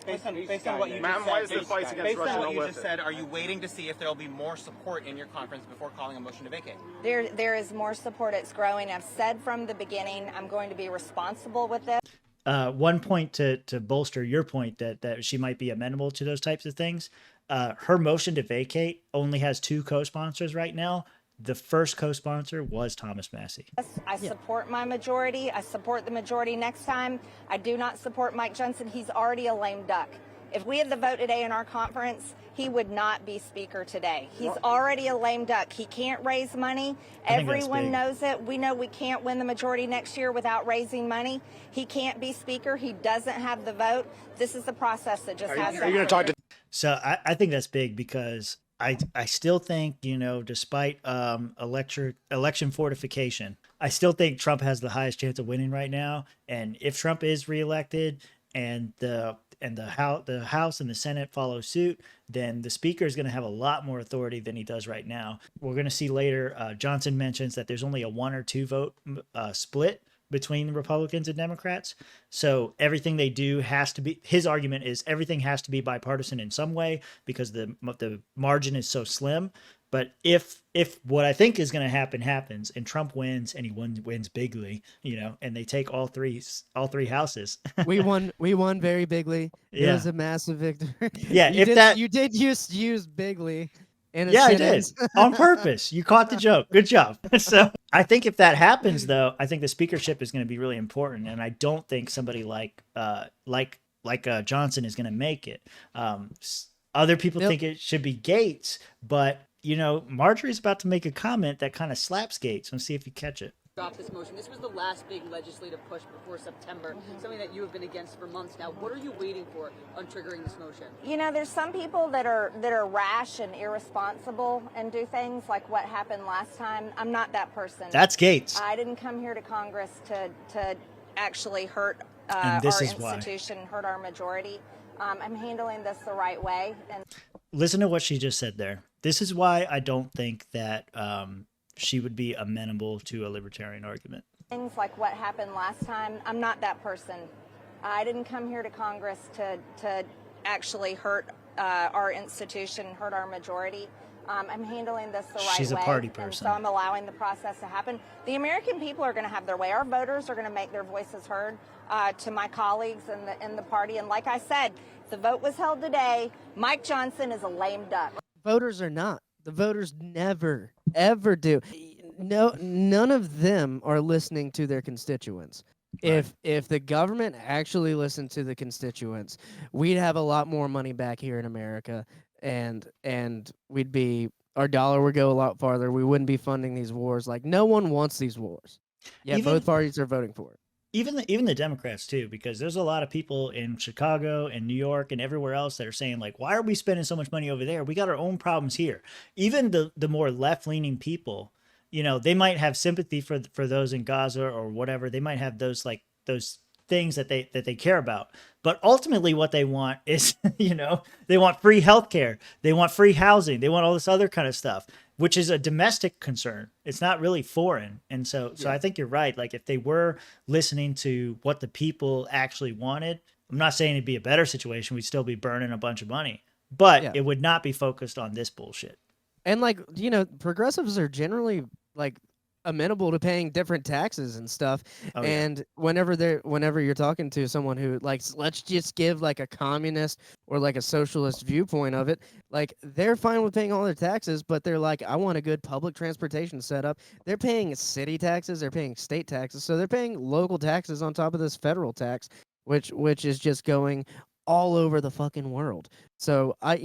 Based on what you Ma'am, just why said, is the fight against based Russia on what not you worth just it? said, are you waiting to see if there will be more support in your conference before calling a motion to vacate? There is more support. It's growing. I've said from the beginning, I'm going to be responsible with this. One point to bolster your point that she might be amenable to those types of things. Her motion to vacate only has 2 co-sponsors right now. The first co-sponsor was Thomas Massey. I support my majority. I support the majority next time. I do not support Mike Johnson. He's already a lame duck. If we had the vote today in our conference, he would not be speaker today. He's already a lame duck. He can't raise money. Everyone knows it. We know we can't win the majority next year without raising money. He can't be speaker. He doesn't have the vote. This is the process that just has to Are you going to talk to? So I think that's big because I still think, despite election fortification, I still think Trump has the highest chance of winning right now. And if Trump is reelected and the House and the Senate follow suit, then the Speaker is going to have a lot more authority than he does right now. We're going to see later. Johnson mentions that there's only a 1 or 2 vote split between the Republicans and Democrats. So everything they do has to be, his argument is everything has to be bipartisan in some way because the margin is so slim. But if what I think is going to happen happens and Trump wins and he wins bigly, and they take all three houses. we won very bigly. It Yeah. was a massive victory. Yeah, you did use bigly. Yeah, I did on purpose. You caught the joke. Good job. So I think if that happens, though, I think the speakership is going to be really important, and I don't think somebody like Johnson is going to make it. Other people think it should be Gates, but Marjorie's about to make a comment that kind of slaps Gates. Let's see if you catch it. Stop this motion. This was the last big legislative push before September, something that you have been against for months now. What are you waiting for on triggering this motion? There's some people that are rash and irresponsible and do things like what happened last time. I'm not that person. That's Gates. I didn't come here to Congress to actually hurt And this our is why. institution, hurt our majority. I'm handling this the right way. And Listen to what she just said there. This is why I don't think that she would be amenable to a libertarian argument. things like what happened last time, I'm not that person. I didn't come here to Congress to actually hurt our institution, hurt our majority. I'm handling this the right way. She's a party And person. so I'm allowing the process to happen. The American people are going to have their way. Our voters are going to make their voices heard to my colleagues in the party. And like I said, the vote was held today. Mike Johnson is a lame duck. Voters are not. The voters never, ever do. No, none of them are listening to their constituents. If the government actually listened to the constituents, we'd have a lot more money back here in America, and our dollar would go a lot farther. We wouldn't be funding these wars. Like, no one wants these wars. Yeah, both parties are voting for it. Even the Democrats too, because there's a lot of people in Chicago and New York and everywhere else that are saying, like, why are we spending so much money over there? We got our own problems here. Even the more left-leaning people, they might have sympathy for those in Gaza or whatever. They might have those things that they care about. But ultimately what they want is, they want free healthcare. They want free housing. They want all this other kind of stuff, which is a domestic concern. It's not really foreign. And so I think you're right. Like, if they were listening to what the people actually wanted, I'm not saying it'd be a better situation. We'd still be burning a bunch of money, but it would not be focused on this bullshit. And progressives are generally amenable to paying different taxes and stuff. And whenever you're talking to someone who let's just give a communist or a socialist viewpoint of it, they're fine with paying all their taxes, but they're like, I want a good public transportation setup. They're paying city taxes, they're paying state taxes, so they're paying local taxes on top of this federal tax, which is just going all over the fucking world. So I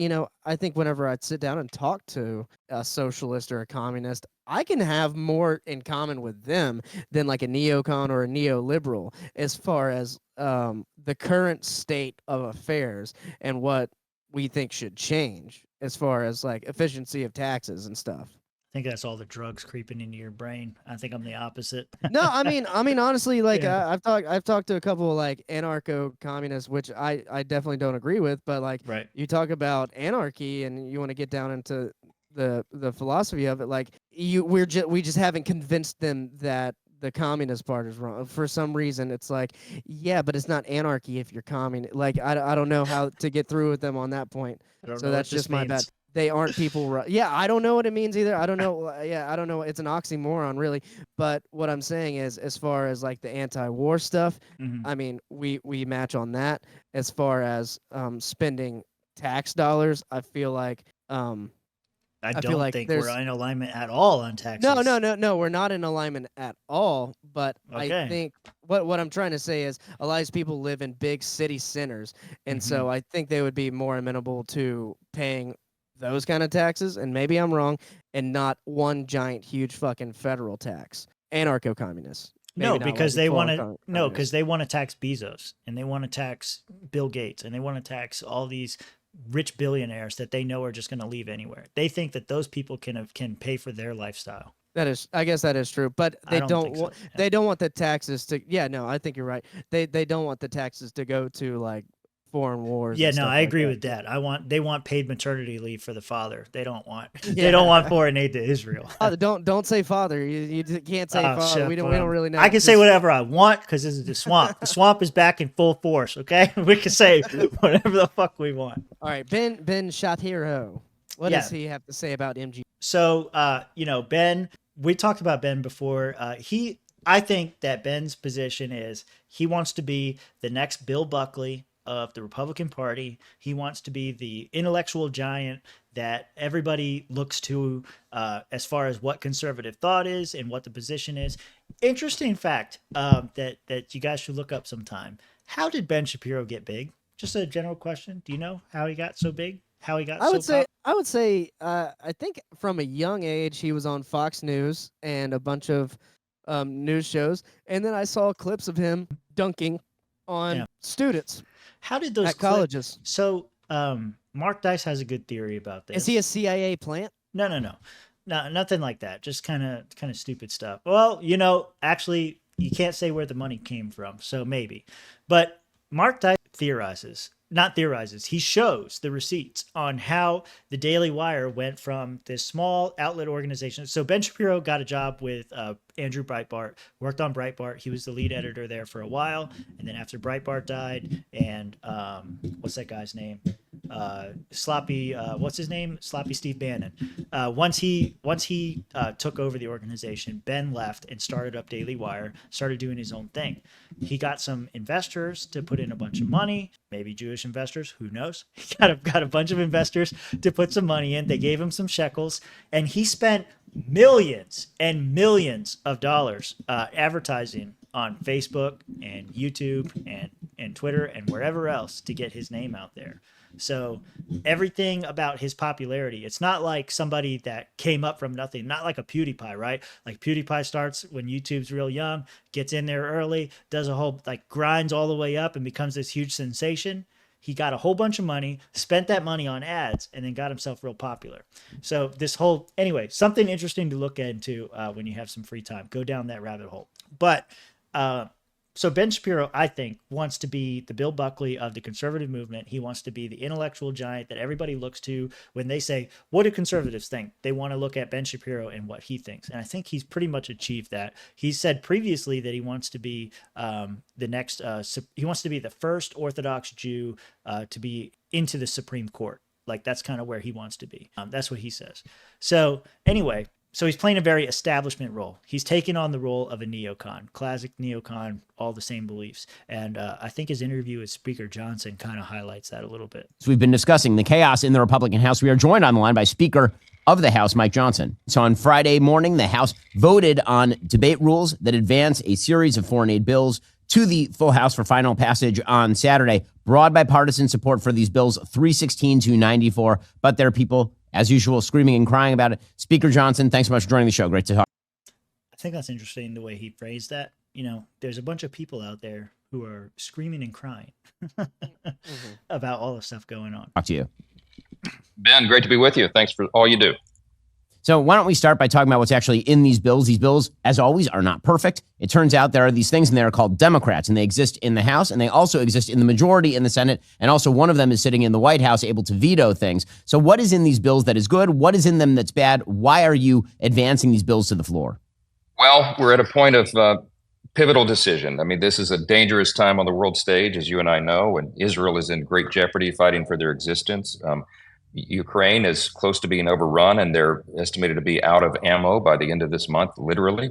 think whenever I sit down and talk to a socialist or a communist, I can have more in common with them than like a neocon or a neoliberal as far as the current state of affairs and what we think should change as far as like efficiency of taxes and stuff. I think that's all the drugs creeping into your brain. I think I'm the opposite. No, I mean honestly, like Yeah. I've talked to a couple of like anarcho-communists, which I definitely don't agree with, but like you talk about anarchy and you want to get down into the philosophy of it, like we just haven't convinced them that the communist part is wrong. For some reason, it's like, yeah, but it's not anarchy if you're communist. Like I don't know how to get through with them on that point. So that's just my bad. They aren't people. Yeah, I don't know what it means either. I don't know. Yeah, I don't know. It's an oxymoron, really. But what I'm saying is, as far as like the anti-war stuff, I mean, we match on that. As far as spending tax dollars, I feel like I don't think we're in alignment at all on taxes. No, we're not in alignment at all. But Okay. I think what I'm trying to say is a lot of these people live in big city centers, and so I think they would be more amenable to paying those kind of taxes, and maybe I'm wrong, and not one giant, huge fucking federal tax. Anarcho-communists. No, because they want to. No, because they want to tax Bezos, and they want to tax Bill Gates, and they want to tax all these rich billionaires that they know are just going to leave anywhere. They think that those people can pay for their lifestyle. I guess that is true, but they don't think so, they don't want the taxes to. Yeah, no, I think you're right. They don't want the taxes to go to like foreign wars. Yeah, and no, stuff I like agree that. with that. They want paid maternity leave for the father. They don't want foreign aid to Israel. Don't say father. You can't say father. Shit, We don't really know. I can say whatever I want because this is the swamp. The swamp is back in full force. Okay, we can say whatever the fuck we want. All right, Ben Shapiro. What does he have to say about MG? So, Ben, we talked about Ben before. I think that Ben's position is he wants to be the next Bill Buckley of the Republican Party. He wants to be the intellectual giant that everybody looks to as far as what conservative thought is and what the position is. Interesting fact that you guys should look up sometime. How did Ben Shapiro get big? Just a general question. Do you know how he got so big? How he got I would say I think from a young age he was on Fox News and a bunch of news shows, and then I saw clips of him dunking on students. How did those at colleges? So Mark Dice has a good theory about this. Is he a CIA plant? No, nothing like that. Just kind of stupid stuff. Well, actually, you can't say where the money came from, so maybe. But Mark Dice he shows the receipts on how the Daily Wire went from this small outlet organization. So Ben Shapiro got a job with Andrew Breitbart, worked on Breitbart. He was the lead editor there for a while. And then after Breitbart died and what's that guy's name? Sloppy Steve Bannon. Once he took over the organization, Ben left and started up Daily Wire, started doing his own thing. He got some investors to put in a bunch of money, maybe Jewish investors, who knows? He got a bunch of investors to put some money in. They gave him some shekels, and he spent millions and millions of dollars advertising on Facebook and YouTube and Twitter and wherever else to get his name out there. So everything about his popularity, it's not like somebody that came up from nothing, not like a PewDiePie, right? Like PewDiePie starts when YouTube's real young, gets in there early, does a whole, grinds all the way up and becomes this huge sensation. He got a whole bunch of money, spent that money on ads, and then got himself real popular. So anyway, something interesting to look into when you have some free time. Go down that rabbit hole. But so Ben Shapiro, I think, wants to be the Bill Buckley of the conservative movement. He wants to be the intellectual giant that everybody looks to when they say, what do conservatives think? They want to look at Ben Shapiro and what he thinks. And I think he's pretty much achieved that. He said previously that he wants to be he wants to be the first Orthodox Jew to be into the Supreme Court. Like, that's kind of where he wants to be. That's what he says. So anyway, so he's playing a very establishment role. He's taking on the role of a neocon, classic neocon, all the same beliefs. And I think his interview with Speaker Johnson kind of highlights that a little bit. So we've been discussing the chaos in the Republican House. We are joined on the line by Speaker of the House, Mike Johnson. So on Friday morning, the House voted on debate rules that advance a series of foreign aid bills to the full House for final passage on Saturday. Broad bipartisan support for these bills, 316 to 94. But there are people, as usual, screaming and crying about it. Speaker Johnson, thanks so much for joining the show. Great to talk. I think that's interesting the way he phrased that. You know, there's a bunch of people out there who are screaming and crying about all the stuff going on. Talk to you. Ben, great to be with you. Thanks for all you do. So why don't we start by talking about what's actually in these bills? These bills, as always, are not perfect. It turns out there are these things in there called Democrats, and they exist in the House, and they also exist in the majority in the Senate, and also one of them is sitting in the White House able to veto things. So what is in these bills that is good? What is in them that's bad? Why are you advancing these bills to the floor? Well, we're at a point of pivotal decision. I mean, this is a dangerous time on the world stage, as you and I know, and Israel is in great jeopardy fighting for their existence. Ukraine is close to being overrun, and they're estimated to be out of ammo by the end of this month, literally,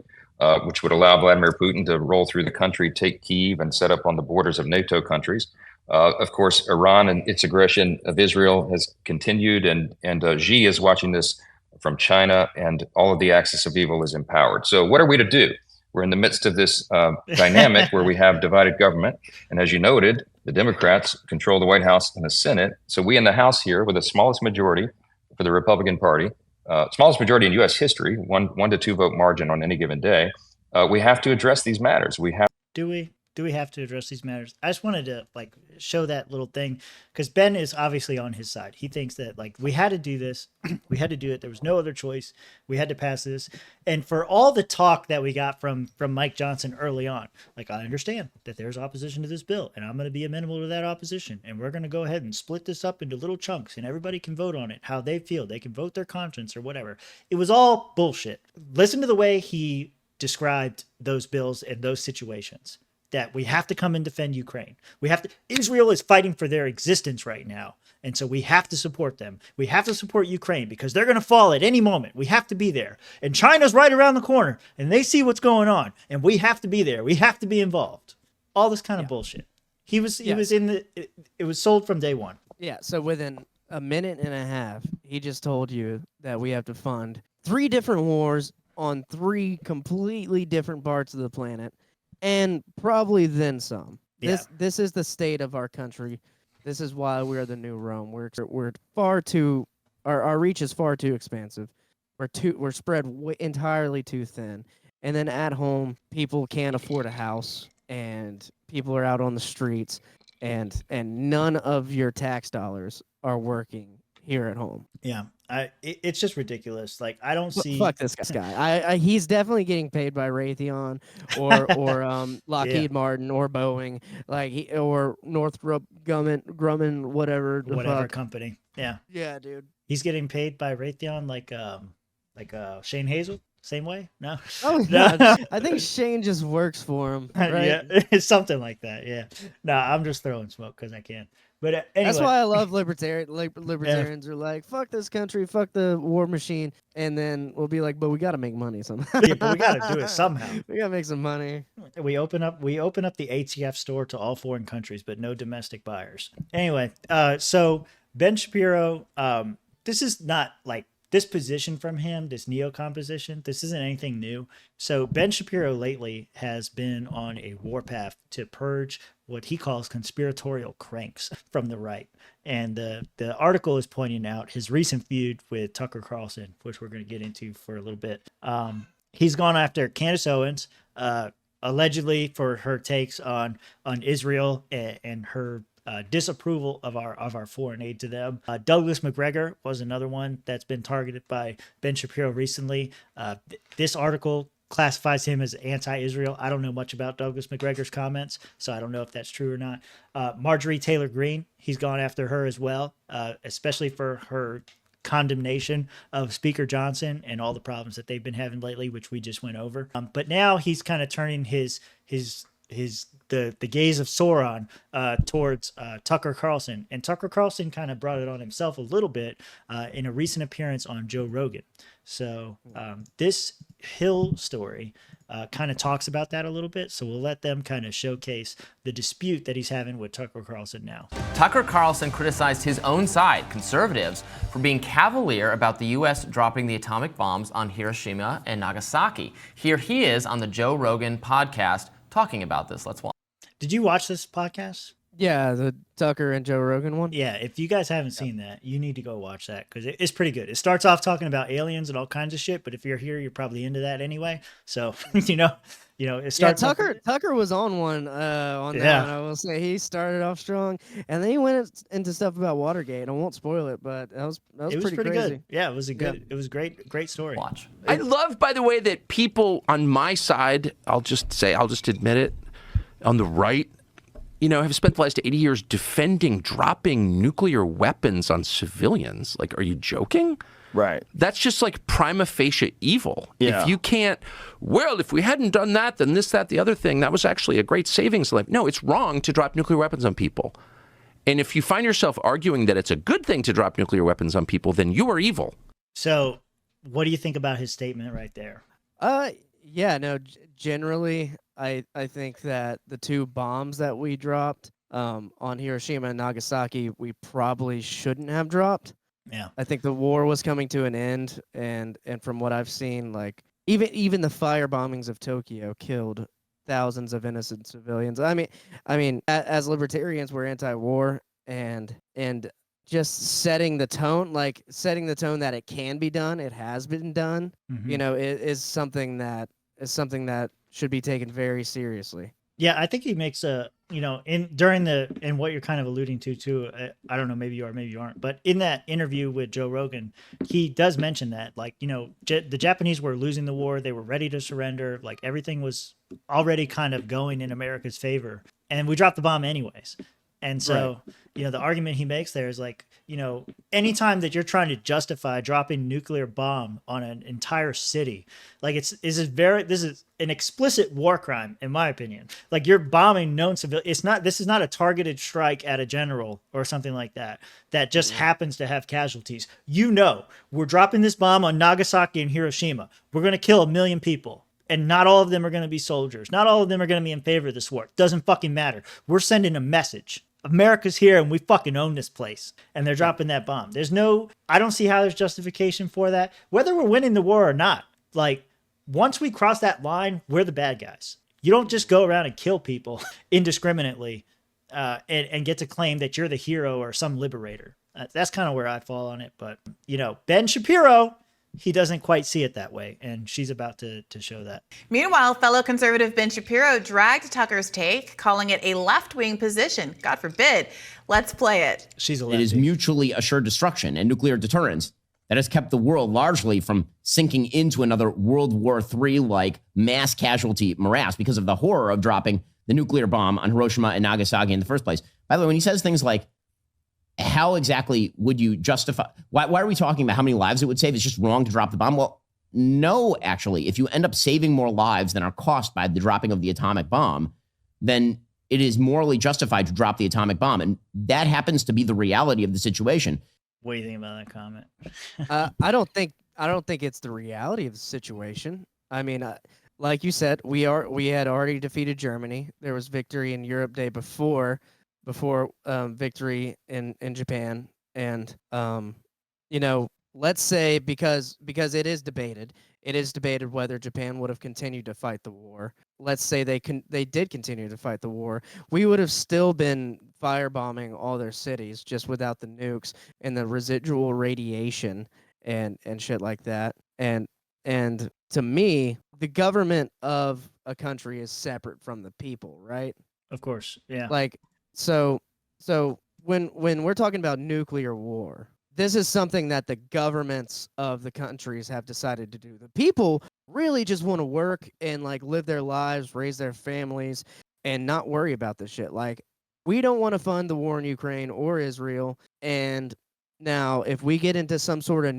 which would allow Vladimir Putin to roll through the country, take Kyiv, and set up on the borders of NATO countries. Of course, Iran and its aggression of Israel has continued, and Xi is watching this from China, and all of the axis of evil is empowered. So what are we to do? We're in the midst of this dynamic where we have divided government. And as you noted, the Democrats control the White House and the Senate. So we in the House here, with the smallest majority for the Republican Party, smallest majority in U.S. history, one to two vote margin on any given day, we have to address these matters. Do we have to address these matters? I just wanted to show that little thing because Ben is obviously on his side. He thinks that we had to do this. We had to do it. There was no other choice. We had to pass this. And for all the talk that we got from Mike Johnson early on, I understand that there's opposition to this bill and I'm going to be amenable to that opposition. And we're going to go ahead and split this up into little chunks and everybody can vote on it how they feel. They can vote their conscience or whatever. It was all bullshit. Listen to the way he described those bills and those situations. That we have to come and defend Ukraine. Israel is fighting for their existence right now. And so we have to support them. We have to support Ukraine because they're going to fall at any moment. We have to be there. And China's right around the corner and they see what's going on and we have to be there. We have to be involved. All this kind of bullshit. He was it was sold from day one. Yeah. So within a minute and a half, he just told you that we have to fund 3 different wars on 3 completely different parts of the planet. And probably then some. Yeah. This is the state of our country. This is why we're the new Rome. We're far too our reach is far too expansive. We're spread entirely too thin. And then at home, people can't afford a house, and people are out on the streets, and none of your tax dollars are working here at home. Yeah. It's just ridiculous. I don't see. Fuck this guy. He's definitely getting paid by Raytheon or Lockheed Martin or Boeing, or Northrop Grumman, whatever company. Yeah. Yeah, dude. He's getting paid by Raytheon like Shane Hazel. Same way? No. Oh yeah. I think Shane just works for him. Right? Yeah, it's something like that. Yeah. No, I'm just throwing smoke because I can. But anyway. That's why I love libertarians are like, fuck this country, fuck the war machine, and then we'll be like, but we got to make money somehow. Yeah, but we got to do it somehow. We got to make some money. We open up the ATF store to all foreign countries, but no domestic buyers. Anyway, so Ben Shapiro, this is not this position from him, this neocon position, this isn't anything new. So Ben Shapiro lately has been on a warpath to purge what he calls conspiratorial cranks from the right. And the article is pointing out his recent feud with Tucker Carlson, which we're going to get into for a little bit. He's gone after Candace Owens, allegedly for her takes on Israel and her disapproval of our foreign aid to them. Douglas McGregor was another one that's been targeted by Ben Shapiro recently. This article classifies him as anti-Israel. I don't know much about Douglas McGregor's comments, so I don't know if that's true or not. Marjorie Taylor Greene, he's gone after her as well, especially for her condemnation of Speaker Johnson and all the problems that they've been having lately, which we just went over. But now he's kind of turning the gaze of Sauron towards Tucker Carlson. And Tucker Carlson kind of brought it on himself a little bit in a recent appearance on Joe Rogan. So this Hill story kind of talks about that a little bit. So we'll let them kind of showcase the dispute that he's having with Tucker Carlson now. Tucker Carlson criticized his own side, conservatives, for being cavalier about the U.S. dropping the atomic bombs on Hiroshima and Nagasaki. Here he is on the Joe Rogan podcast talking about this. Let's watch. Did you watch this podcast? Yeah, the Tucker and Joe Rogan one. Yeah, if you guys haven't seen that, you need to go watch that because it's pretty good. It starts off talking about aliens and all kinds of shit, but if you're here, you're probably into that anyway. So you know, it starts. Tucker was on one on that one. I will say he started off strong, and then he went into stuff about Watergate. I won't spoil it, but that was pretty crazy. Good. Yeah, it was great story. Watch. I love, by the way, that people on my side, I'll just admit it, on the right, have spent the last 80 years defending dropping nuclear weapons on civilians. Like, are you joking? Right. That's just like prima facie evil. Yeah. If you can't, if we hadn't done that, then this, that, the other thing, that was actually a great savings. Like, no, it's wrong to drop nuclear weapons on people. And if you find yourself arguing that it's a good thing to drop nuclear weapons on people, then you are evil. So what do you think about his statement right there? Yeah, no, generally, I think that the 2 bombs that we dropped on Hiroshima and Nagasaki, we probably shouldn't have dropped. Yeah. I think the war was coming to an end, and from what I've seen, like even the fire bombings of Tokyo killed thousands of innocent civilians. I mean, as libertarians, we're anti-war, and just setting the tone that it can be done, it has been done. Mhm. Is something that should be taken very seriously. Yeah, I think he makes in what you're kind of alluding to too. I don't know, maybe you are, maybe you aren't, but in that interview with Joe Rogan, he does mention that, like, the Japanese were losing the war, they were ready to surrender, like everything was already kind of going in America's favor, and we dropped the bomb anyways. And so, the argument he makes there is like, anytime that you're trying to justify dropping nuclear bomb on an entire city, like this is an explicit war crime, in my opinion. Like, you're bombing known civilians. This is not a targeted strike at a general or something like that just happens to have casualties. We're dropping this bomb on Nagasaki and Hiroshima. We're going to kill 1 million people. And not all of them are going to be soldiers. Not all of them are going to be in favor of this war. Doesn't fucking matter. We're sending a message. America's here and we fucking own this place. And they're dropping that bomb. I don't see how there's justification for that. Whether we're winning the war or not, like, once we cross that line, we're the bad guys. You don't just go around and kill people indiscriminately and get to claim that you're the hero or some liberator. That's kind of where I fall on it. But, Ben Shapiro, he doesn't quite see it that way, and she's about to show that. Meanwhile, fellow conservative Ben Shapiro dragged Tucker's take, calling it a left-wing position. God forbid. Let's play it. It is mutually assured destruction and nuclear deterrence that has kept the world largely from sinking into another World War III-like mass casualty morass because of the horror of dropping the nuclear bomb on Hiroshima and Nagasaki in the first place. By the way, when he says things like, how exactly would you justify? Why are we talking about how many lives it would save? It's just wrong to drop the bomb. Well, no, actually, if you end up saving more lives than are cost by the dropping of the atomic bomb, then it is morally justified to drop the atomic bomb. And that happens to be the reality of the situation. What do you think about that comment? I don't think it's the reality of the situation. I mean, like you said, we had already defeated Germany. There was victory in Europe Day before victory in Japan, and let's say because it is debated whether Japan would have continued to fight the war. Let's say they did continue to fight the war, we would have still been firebombing all their cities just without the nukes and the residual radiation and shit like that. And to me, the government of a country is separate from the people, right? Of course, yeah. Like, so when we're talking about nuclear war, this is something that the governments of the countries have decided to do. The people really just want to work and like live their lives, raise their families, and not worry about this shit. Like, we don't want to fund the war in Ukraine or Israel. And now, if we get into some sort of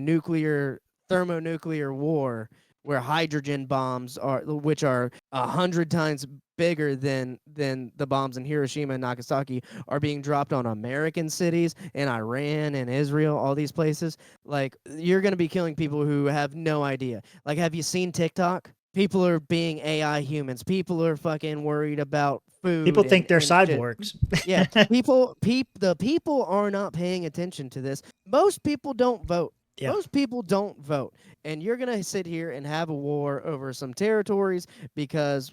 thermonuclear war where hydrogen bombs which are 100 times bigger than the bombs in Hiroshima and Nagasaki, are being dropped on American cities in Iran and Israel, all these places, like, you're going to be killing people who have no idea. Like, have you seen TikTok? People are being AI humans. People are fucking worried about food. People think they're and cyborgs. Yeah, the people are not paying attention to this. Most people don't vote. Yeah. Most people don't vote. And you're going to sit here and have a war over some territories because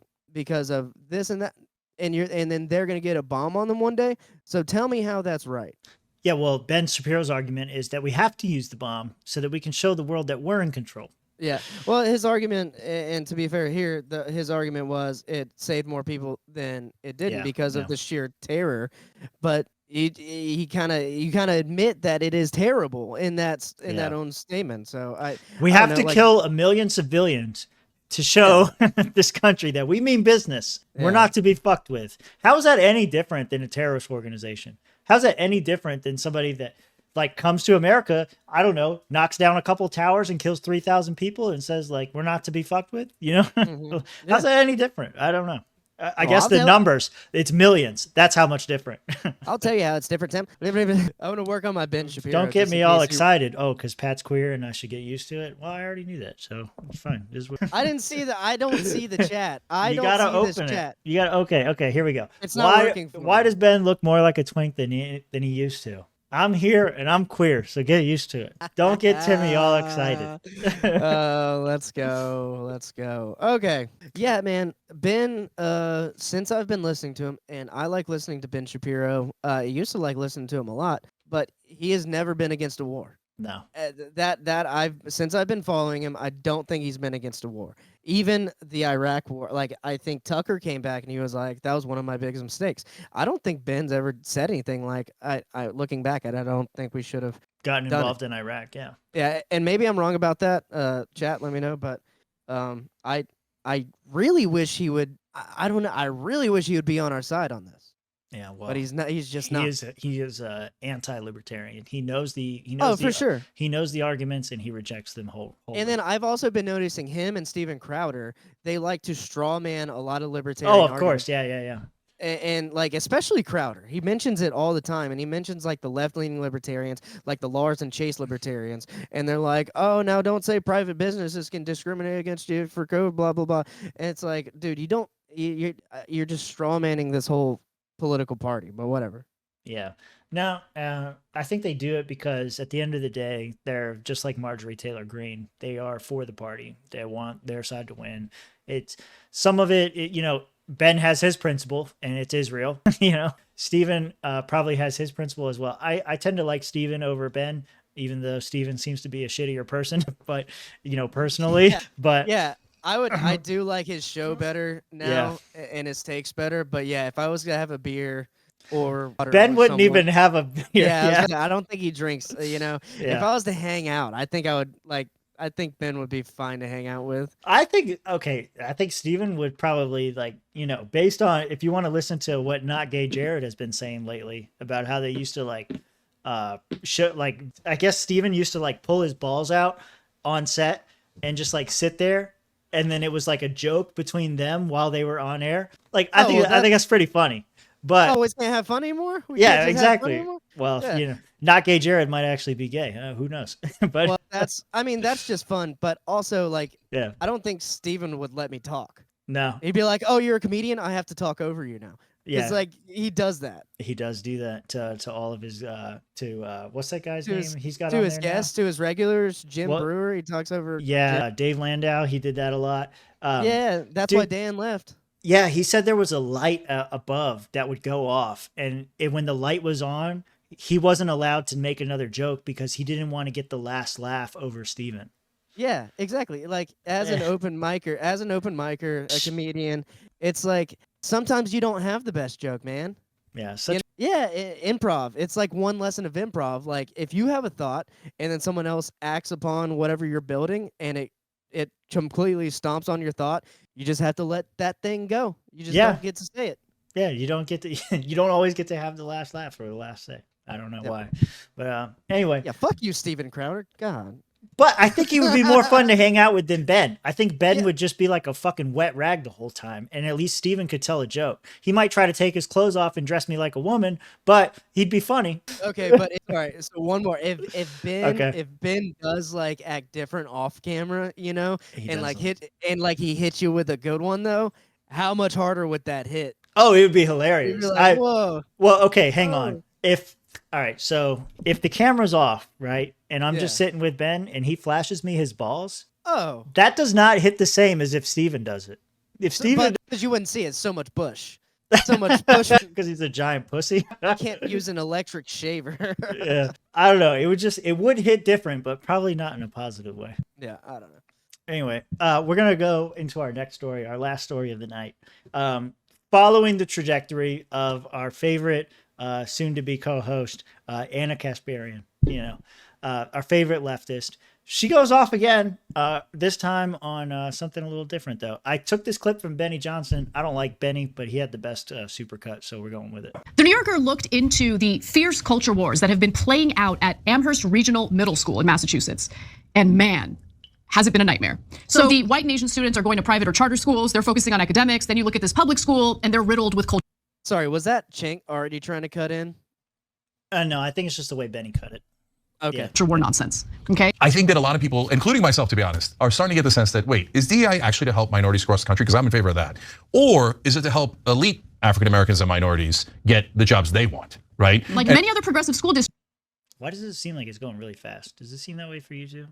of this and that. and then they're going to get a bomb on them one day. So tell me how that's right. Yeah, well, Ben Shapiro's argument is that we have to use the bomb so that we can show the world that we're in control. Yeah. Well, his argument, and to be fair here, his argument was it saved more people than it didn't because of the sheer terror. But you kind of admit that it is terrible in that own statement. So we have to kill 1 million civilians to show this country that we mean business. We're not to be fucked with. How is that any different than a terrorist organization? How's that any different than somebody that like comes to America, I don't know, knocks down a couple towers and kills 3,000 people and says like, we're not to be fucked with, you know? How's that any different? I don't know. I guess the numbers, it's millions. That's how much different. I'll tell you how it's different, Tim. I'm going to work on my Ben Shapiro. Don't get me all excited. Oh, because Pat's queer and I should get used to it. Well, I already knew that, so it's fine. I didn't see I don't see the chat. You gotta open it. You gotta. Okay. Here we go. It's not working for me. Why does Ben look more like a twink than he used to? I'm here and I'm queer, so get used to it. Don't get Timmy all excited. Let's go. Okay. Yeah, man. Ben, since I've been listening to him, and I like listening to Ben Shapiro, I used to like listening to him a lot, but he has never been against a war. No. Since I've been following him, I don't think he's been against a war. Even the Iraq war, like I think Tucker came back and he was like, that was one of my biggest mistakes. I don't think Ben's ever said anything like I looking back at it, I don't think we should have gotten involved in Iraq, yeah. Yeah, and maybe I'm wrong about that. Chat, let me know, but I really wish he would I don't know, I really wish he would be on our side on this. Yeah, well, but he's not. He's just not. He is anti-libertarian. He knows for sure. He knows the arguments and he rejects them whole. And then I've also been noticing him and Steven Crowder. They like to straw man a lot of libertarian. Oh, of course, yeah. And like especially Crowder, he mentions it all the time, and he mentions like the left-leaning libertarians, like the Lars and Chase libertarians, and they're like, "Oh, now don't say private businesses can discriminate against you for code, blah blah blah." And it's like, dude, you're just straw manning this whole political party, but whatever. Yeah. Now, I think they do it because at the end of the day, they're just like Marjorie Taylor Greene. They are for the party. They want their side to win. It's some of it, you know, Ben has his principle and it's Israel, you know, Steven probably has his principle as well. I tend to like Steven over Ben, even though Steven seems to be a shittier person, but you know, personally, but yeah. I do like his show better now and his takes better. But yeah, if I was gonna have a beer or water, Ben wouldn't even have a beer. Yeah. I don't think he drinks. You know, if I was to hang out, I think I think Ben would be fine to hang out with. I think Steven would probably like, you know, based on if you want to listen to what Not Gay Jared has been saying lately about how they used to like, I guess Steven used to like pull his balls out on set and just like sit there. And then it was like a joke between them while they were on air. Like, I think that's pretty funny. But we can't have fun anymore? Yeah, exactly. Well, you know, Not Gay Jared might actually be gay. Who knows? But well, that's just fun. But also, like, yeah, I don't think Steven would let me talk. No. He'd be like, "Oh, you're a comedian? I have to talk over you now." Yeah. It's like he does that. He does do that to all of his what's that guy's name? He's got to on his there guests, now? to his regulars. Jim Brewer, he talks over. Yeah, Jim. Dave Landau, he did that a lot. Yeah, that's why Dan left. Yeah, he said there was a light above that would go off, and when the light was on, he wasn't allowed to make another joke because he didn't want to get the last laugh over Steven. Yeah, exactly. Like as an open micer, a comedian, it's like sometimes you don't have the best joke, man. Yeah, improv. It's like one lesson of improv. Like if you have a thought and then someone else acts upon whatever you're building and it completely stomps on your thought, you just have to let that thing go. You just don't get to say it. Yeah, you don't always get to have the last laugh or the last say. I don't know why. But anyway. Yeah, fuck you, Steven Crowder. God. But I think he would be more fun to hang out with than Ben. I think Ben would just be like a fucking wet rag the whole time. And at least Steven could tell a joke. He might try to take his clothes off and dress me like a woman, but he'd be funny. Okay, but all right. So one more. If Ben does like act different off camera, you know, he hits you with a good one though, how much harder would that hit? Oh, it would be hilarious. Like, whoa. Well, okay, hang on. All right, so if the camera's off, right, and I'm just sitting with Ben and he flashes me his balls, that does not hit the same as if Steven does it. If Steven, because you wouldn't see it, so much bush. So much push because he's a giant pussy. Can't use an electric shaver. Yeah, I don't know. It would hit different, but probably not in a positive way. Yeah, I don't know. Anyway, we're gonna go into our next story, our last story of the night. Following the trajectory of our favorite soon-to-be co-host, Ana Kasparian, our favorite leftist. She goes off again, this time on something a little different, though. I took this clip from Benny Johnson. I don't like Benny, but he had the best supercut, so we're going with it. The New Yorker looked into the fierce culture wars that have been playing out at Amherst Regional Middle School in Massachusetts. And man, has it been a nightmare. So the white Asian students are going to private or charter schools. They're focusing on academics. Then you look at this public school, and they're riddled with culture. Sorry, was that Chink already trying to cut in? No, I think it's just the way Benny cut it. Okay. Yeah. War nonsense. Okay. I think that a lot of people, including myself, to be honest, are starting to get the sense that, wait, is DEI actually to help minorities across the country? Because I'm in favor of that. Or is it to help elite African Americans and minorities get the jobs they want, right? Like many other progressive school districts. Why does it seem like it's going really fast? Does it seem that way for you too?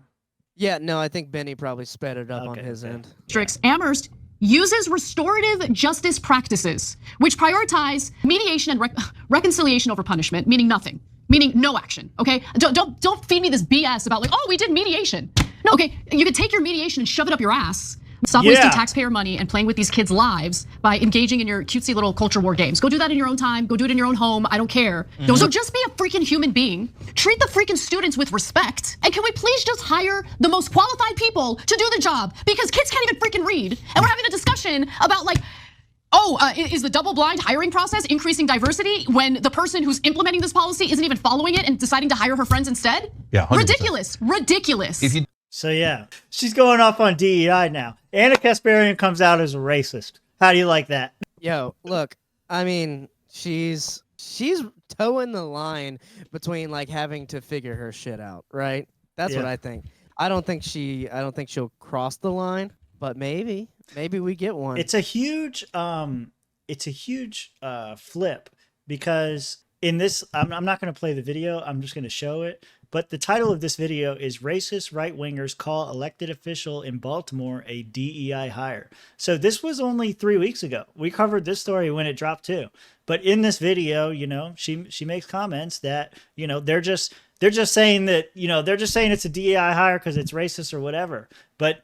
Yeah, no, I think Benny probably sped it up on his end. Districts, Amherst uses restorative justice practices, which prioritize mediation and reconciliation over punishment, meaning nothing. Meaning no action, okay? Don't feed me this BS about like, oh, we did mediation. No, okay, you can take your mediation and shove it up your ass. Stop wasting taxpayer money and playing with these kids' lives by engaging in your cutesy little culture war games. Go do that in your own time. Go do it in your own home. I don't care. So just be a freaking human being. Treat the freaking students with respect. And can we please just hire the most qualified people to do the job? Because kids can't even freaking read. And we're having a discussion about like, is the double-blind hiring process increasing diversity when the person who's implementing this policy isn't even following it and deciding to hire her friends instead? Yeah, 100%. Ridiculous. So yeah, she's going off on DEI now. Ana Kasparian comes out as a racist. How do you like that? Yo, look, I mean, she's towing the line between like having to figure her shit out, right? That's what I think. I don't think she'll cross the line, but maybe we get one. It's a huge flip because in this, I'm not going to play the video. I'm just going to show it. But the title of this video is "Racist Right-Wingers Call Elected Official in Baltimore a DEI Hire." So this was only 3 weeks ago. We covered this story when it dropped too. But in this video, she makes comments that, they're just saying that, they're just saying it's a DEI hire because it's racist or whatever. But,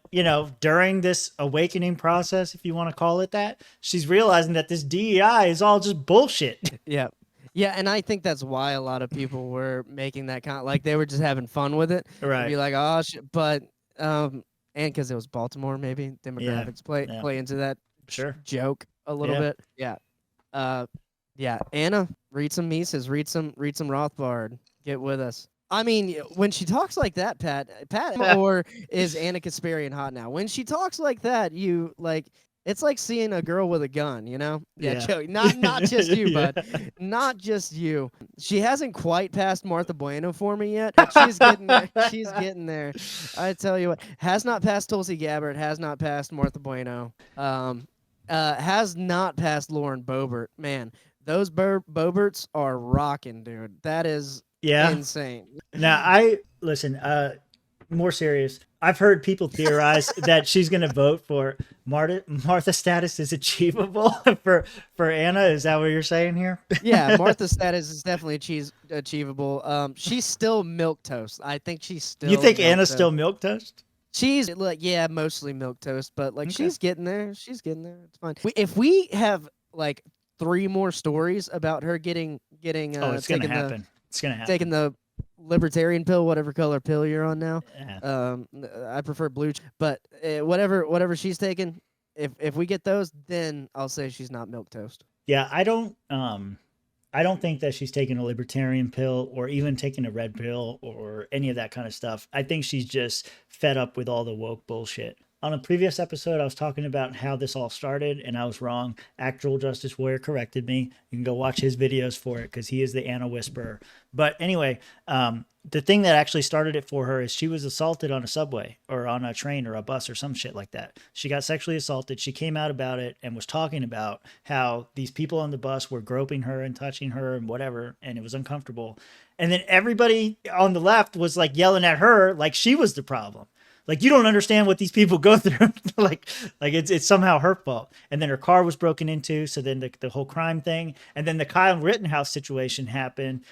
during this awakening process, if you want to call it that, she's realizing that this DEI is all just bullshit. Yeah. Yeah, and I think that's why a lot of people were making that like they were just having fun with it. Right. Be like, oh, but and because it was Baltimore, maybe demographics play into that joke a little bit. Yeah. Yeah. Ana, read some Mises, read some Rothbard. Get with us. I mean, when she talks like that, Pat, or is Ana Kasparian hot now? When she talks like that, you like. It's like seeing a girl with a gun, Yeah, Joey, not just you, bud. Not just you. She hasn't quite passed Martha Bueno for me yet, but she's getting there. She's getting there. I tell you what, has not passed Tulsi Gabbard, has not passed Martha Bueno, has not passed Lauren Boebert. Man, those Boeberts are rocking, dude. That is insane. Now, listen, more serious. I've heard people theorize that she's going to vote for Martha status is achievable for Ana. Is that what you're saying here? Yeah, Martha status is definitely achievable. She's still milquetoast. I think she's still. You think Ana's still milquetoast? She's mostly milquetoast, but like she's getting there. She's getting there. It's fine. if we have like 3 more stories about her getting it's going to happen. It's going to happen. Taking the libertarian pill, whatever color pill you're on now. Yeah. I prefer blue, but whatever she's taking, if we get those, then I'll say she's not milquetoast. Yeah, I don't think that she's taking a libertarian pill or even taking a red pill or any of that kind of stuff. I think she's just fed up with all the woke bullshit. On a previous episode, I was talking about how this all started, and I was wrong. Actual Justice Warrior corrected me. You can go watch his videos for it because he is the Ana Whisperer. But anyway, the thing that actually started it for her is she was assaulted on a subway or on a train or a bus or some shit like that. She got sexually assaulted. She came out about it and was talking about how these people on the bus were groping her and touching her and whatever, and it was uncomfortable. And then everybody on the left was like yelling at her like she was the problem. Like, you don't understand what these people go through. like it's somehow her fault. And then her car was broken into. So then the whole crime thing, and then the Kyle Rittenhouse situation happened,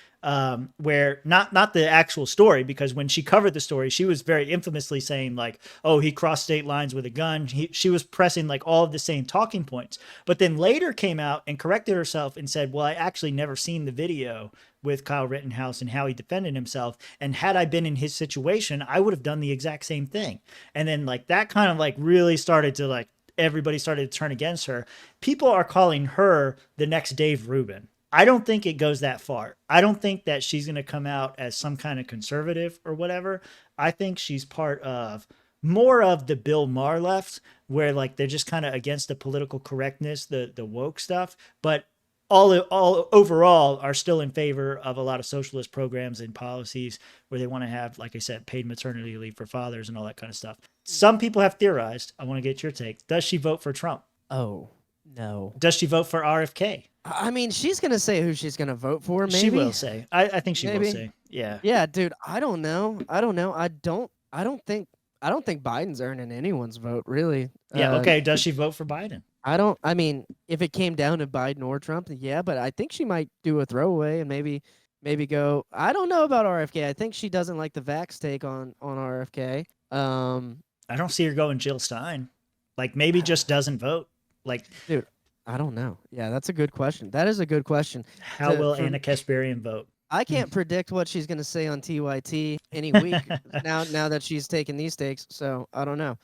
where not the actual story, because when she covered the story, she was very infamously saying like, oh, he crossed state lines with a gun. She was pressing like all of the same talking points, but then later came out and corrected herself and said, well, I actually never seen the video with Kyle Rittenhouse and how he defended himself. And had I been in his situation, I would have done the exact same thing. And then like that kind of like really started to like, everybody started to turn against her. People are calling her the next Dave Rubin. I don't think it goes that far. I don't think that she's going to come out as some kind of conservative or whatever. I think she's part of more of the Bill Maher left, where like they're just kind of against the political correctness, the woke stuff, but all overall are still in favor of a lot of socialist programs and policies where they want to have, like I said, paid maternity leave for fathers and all that kind of stuff. Some people have theorized, I want to get your take, does she vote for Trump? Oh, no. Does she vote for RFK? I mean, she's going to say who she's going to vote for, maybe. She will say. I think she Maybe. will say. Yeah. Yeah, dude, I don't know. I don't think Biden's earning anyone's vote, really. Yeah, okay. Does she vote for Biden? I mean, if it came down to Biden or Trump, yeah, but I think she might do a throwaway and maybe go. I don't know about RFK. I think she doesn't like the vax take on RFK. I don't see her going Jill Stein. Like, maybe just doesn't vote. Like, dude, I don't know. Yeah, that's a good question. That is a good question. How will Ana Kasparian vote? I can't predict what she's going to say on TYT any week now that she's taken these takes. So I don't know.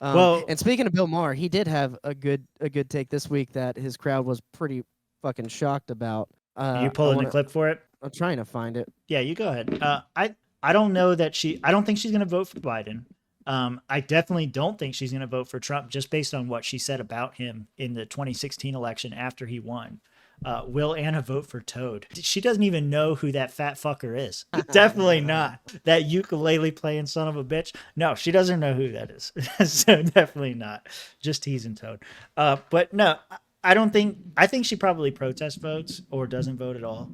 And speaking of Bill Maher, he did have a good take this week that his crowd was pretty fucking shocked about. Are you pulling the clip for it? I'm trying to find it. Yeah, you go ahead. I don't know that I don't think she's going to vote for Biden. I definitely don't think she's going to vote for Trump just based on what she said about him in the 2016 election after he won. Will Ana vote for Toad? She doesn't even know who that fat fucker is. Definitely not. That ukulele playing son of a bitch. No, she doesn't know who that is. So definitely not. Just teasing Toad. But no, I think she probably protest votes or doesn't vote at all.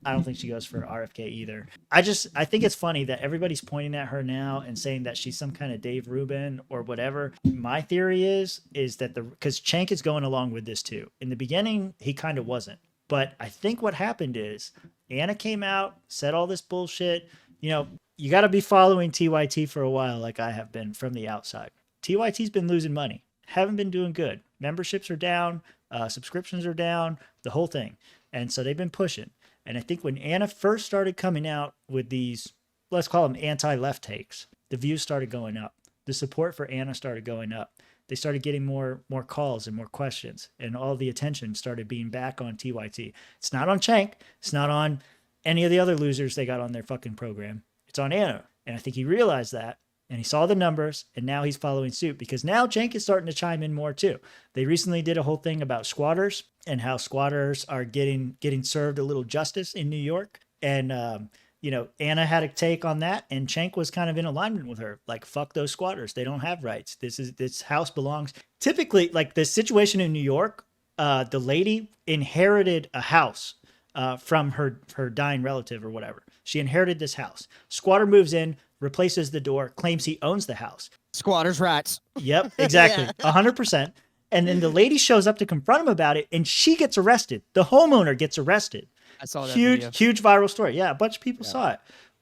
I don't think she goes for RFK either. I think it's funny that everybody's pointing at her now and saying that she's some kind of Dave Rubin or whatever. My theory is that because Cenk is going along with this too. In the beginning, he kind of wasn't. But I think what happened is Ana came out, said all this bullshit. You know, you got to be following TYT for a while like I have been from the outside. TYT's been losing money. Haven't been doing good. Memberships are down. Subscriptions are down. The whole thing. And so they've been pushing. And I think when Ana first started coming out with these, let's call them anti-left takes, the views started going up. The support for Ana started going up. They started getting more calls and more questions, and all the attention started being back on TYT. It's not on Cenk. It's not on any of the other losers they got on their fucking program. It's on Ana. And I think he realized that, and he saw the numbers, and now he's following suit because now Cenk is starting to chime in more too. They recently did a whole thing about squatters and how squatters are getting served a little justice in New York. And, Ana had a take on that, and Cenk was kind of in alignment with her. Like, fuck those squatters. They don't have rights. This house belongs. Typically, like the situation in New York, the lady inherited a house from her dying relative or whatever. She inherited this house. Squatter moves in, replaces the door, claims he owns the house. Squatters' rights. Yep, exactly. 100%. And then the lady shows up to confront him about it, and she gets arrested. The homeowner gets arrested. I saw that huge, video. Huge viral story. Yeah, a bunch of people saw it.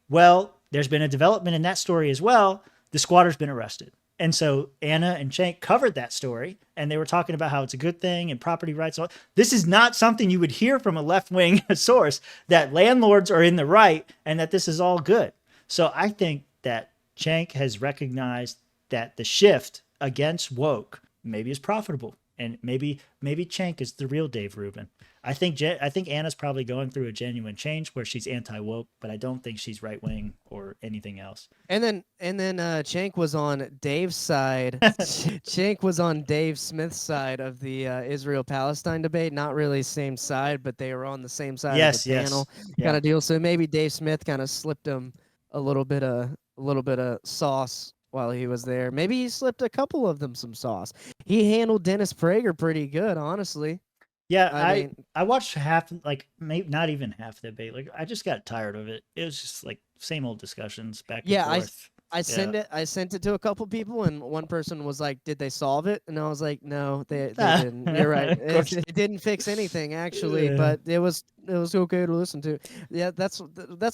Well, there's been a development in that story as well. The squatter's been arrested. And so Ana and Cenk covered that story, and they were talking about how it's a good thing and property rights. This is not something you would hear from a left-wing source, that landlords are in the right and that this is all good. So I think that Cenk has recognized that the shift against woke maybe is profitable, and maybe Cenk is the real Dave Rubin. I think Ana's probably going through a genuine change where she's anti-woke, but I don't think she's right-wing or anything else. And then Cenk was on Dave's side. Cenk was on Dave Smith's side of the Israel-Palestine debate. Not really same side, but they were on the same side of the panel kind of deal. So maybe Dave Smith kind of slipped him a little bit of sauce while he was there. Maybe he slipped a couple of them some sauce. He handled Dennis Prager pretty good, honestly. Yeah, I watched half, like maybe not even half the debate. Like I just got tired of it. It was just like same old discussions back and forth. I sent it to a couple people, and one person was like, "Did they solve it?" And I was like, "No, they didn't." You're right. It didn't fix anything actually, but it was okay to listen to. Yeah, that's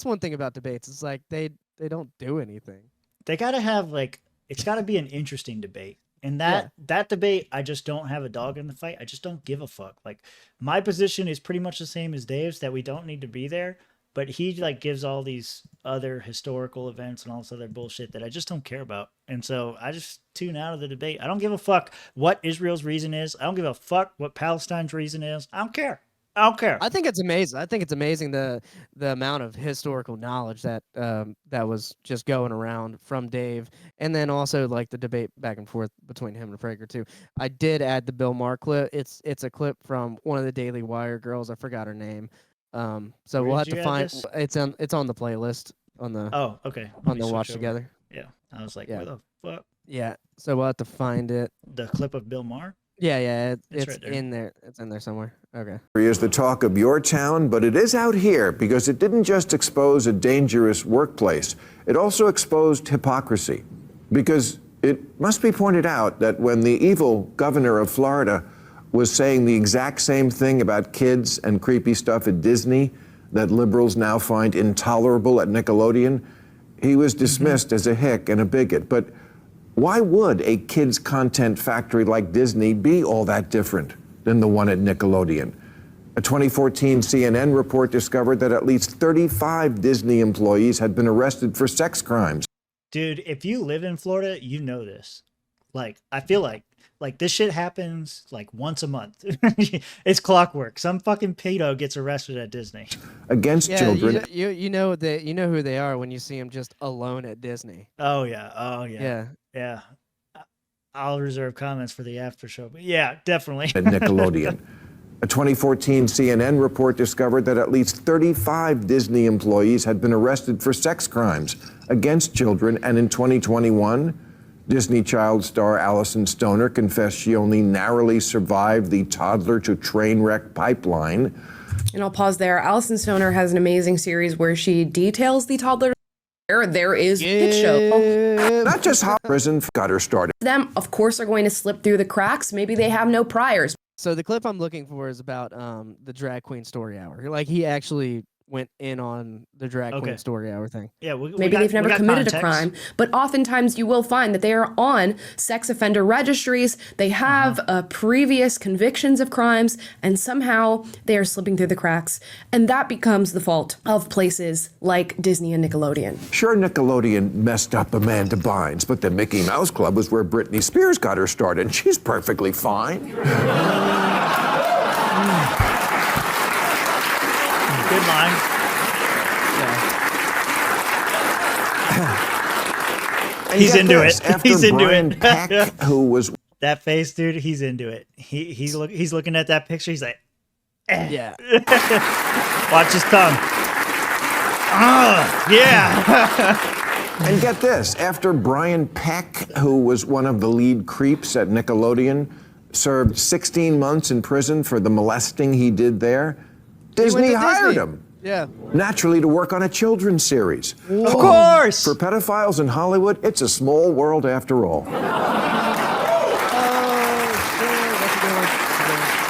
one thing about debates. It's like they don't do anything. They gotta have it's gotta be an interesting debate. And that debate, I just don't have a dog in the fight. I just don't give a fuck. Like, my position is pretty much the same as Dave's, that we don't need to be there. But he gives all these other historical events and all this other bullshit that I just don't care about. And so I just tune out of the debate. I don't give a fuck what Israel's reason is. I don't give a fuck what Palestine's reason is. I don't care. I don't care. I think it's amazing. I think it's amazing the amount of historical knowledge that that was just going around from Dave, and then also the debate back and forth between him and Prager too. I did add the Bill Maher clip. It's a clip from one of the Daily Wire girls. I forgot her name. So we'll have to find. It's on the playlist on the. Oh, okay. On the watch together. Yeah, I was like, where the fuck? Yeah, so we'll have to find it. The clip of Bill Maher. Yeah, it's right there. in there. It's in there somewhere. Okay. Is the talk of your town, but it is out here because it didn't just expose a dangerous workplace. It also exposed hypocrisy. Because it must be pointed out that when the evil governor of Florida was saying the exact same thing about kids and creepy stuff at Disney that liberals now find intolerable at Nickelodeon, he was dismissed as a hick and a bigot. But why would a kids' content factory like Disney be all that different than the one at Nickelodeon? A 2014 CNN report discovered that at least 35 Disney employees had been arrested for sex crimes. Dude, if you live in Florida, you know this. I feel like this shit happens once a month. It's clockwork. Some fucking pedo gets arrested at Disney. Against children. You know who they are when you see them just alone at Disney. Oh yeah. Yeah. I'll reserve comments for the after show, but yeah, definitely. At Nickelodeon. A 2014 CNN report discovered that at least 35 Disney employees had been arrested for sex crimes against children, and in 2021, Disney child star Allison Stoner confessed she only narrowly survived the toddler to train wreck pipeline. And I'll pause there. Allison Stoner has an amazing series where she details the toddler. There is Hit Show. Not just how prison got her started. Them, of course, are going to slip through the cracks. Maybe they have no priors. So the clip I'm looking for is about the drag queen story hour. He actually went in on the drag queen story hour thing. Yeah, maybe they've never committed a crime, but oftentimes you will find that they are on sex offender registries. They have previous convictions of crimes, and somehow they are slipping through the cracks. And that becomes the fault of places like Disney and Nickelodeon. Sure, Nickelodeon messed up Amanda Bynes, but the Mickey Mouse Club was where Britney Spears got her start, and she's perfectly fine. Good line. He's into it. He's into it. Peck, who was that face, dude? He's into it. He's looking at that picture. He's like, yeah. Watch his tongue. Yeah. And get this: after Brian Peck, who was one of the lead creeps at Nickelodeon, served 16 months in prison for the molesting he did there, Disney hired him. Yeah. Naturally, to work on a children's series. Of course. For pedophiles in Hollywood, it's a small world after all.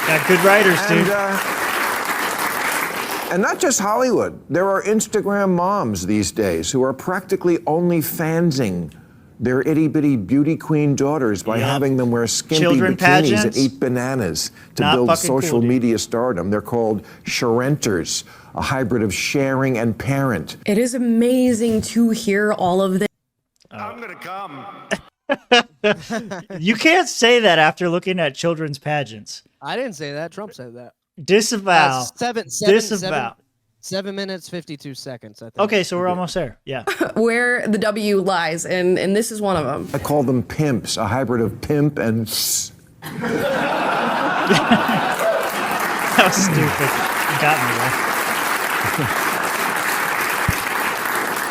Got good writers, dude. And not just Hollywood. There are Instagram moms these days who are practically only fansing their itty-bitty beauty queen daughters by having them wear skimpy Children bikinis pageants? and eat bananas to Not build fucking social cool, dude. media stardom. They're called sharenters, a hybrid of sharing and parent. It is amazing to hear all of this. I'm gonna come. You can't say that after looking at children's pageants. I didn't say that. Trump said that. Disavow. Disavow. 7 minutes, 52 seconds, I think. Okay, so we're almost there. Yeah. Where the W lies, and this is one of them. I call them pimps, a hybrid of pimp and That was stupid. You got me there.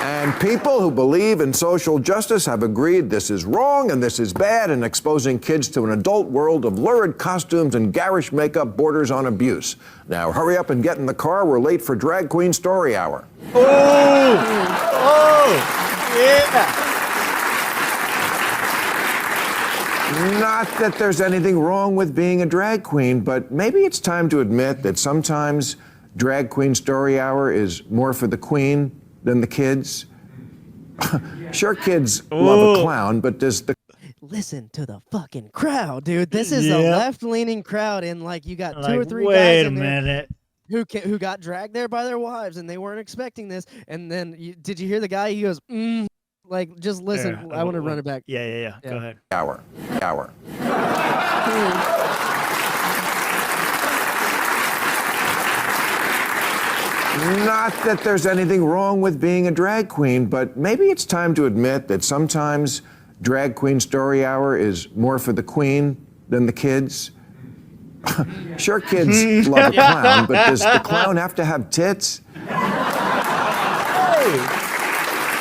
And people who believe in social justice have agreed this is wrong and this is bad, and exposing kids to an adult world of lurid costumes and garish makeup borders on abuse. Now hurry up and get in the car. We're late for Drag Queen Story Hour. Oh! Oh! Yeah! Not that there's anything wrong with being a drag queen, but maybe it's time to admit that sometimes drag queen story hour is more for the queen than the kids. Sure, kids love a clown, but does the... Listen to the fucking crowd, dude. This is a Yep. left-leaning crowd, and like you got two or Like, three wait guys a in there minute. who got dragged there by their wives, and they weren't expecting this. And then did you hear the guy? He goes, like, just listen. Yeah, I want to run it back. Yeah. Go ahead. Hour. Not that there's anything wrong with being a drag queen, but maybe it's time to admit that sometimes drag queen story hour is more for the queen than the kids. Sure, kids love a clown, but does the clown have to have tits? Hey,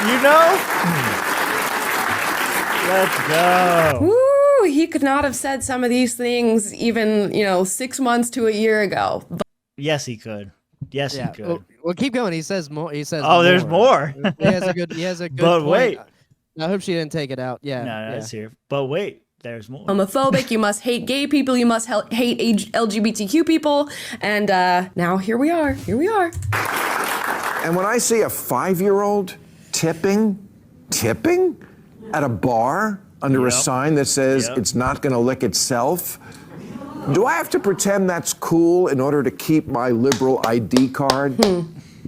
you know? Let's go. Woo, he could not have said some of these things even, 6 months to a year ago. Yes, he could. Yes, he could. Well, keep going. He says more. He says. Oh, there's more. He has a good. He has a good. But point. wait. I hope she didn't take it out. Yeah. No, it's here. But wait, there's more. Homophobic, you must hate gay people, you must hate LGBTQ people, and now here we are. And when I see a 5-year-old tipping at a bar under a sign that says it's not going to lick itself, do I have to pretend that's cool in order to keep my liberal ID card?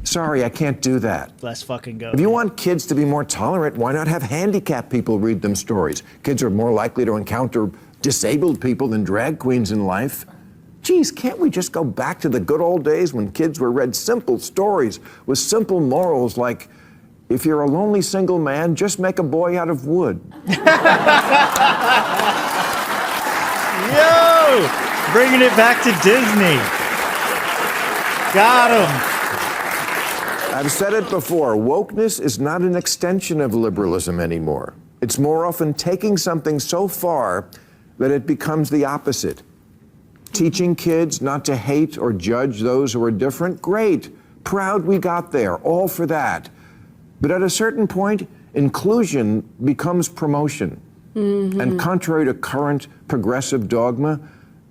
Sorry, I can't do that. Let's fucking go. If you want kids to be more tolerant, why not have handicapped people read them stories? Kids are more likely to encounter disabled people than drag queens in life. Geez, can't we just go back to the good old days when kids were read simple stories with simple morals like, if you're a lonely single man, just make a boy out of wood. Yo! Bringing it back to Disney. Got him. I've said it before, wokeness is not an extension of liberalism anymore. It's more often taking something so far that it becomes the opposite. Teaching kids not to hate or judge those who are different, great. Proud we got there, all for that. But at a certain point, inclusion becomes promotion. And contrary to current progressive dogma,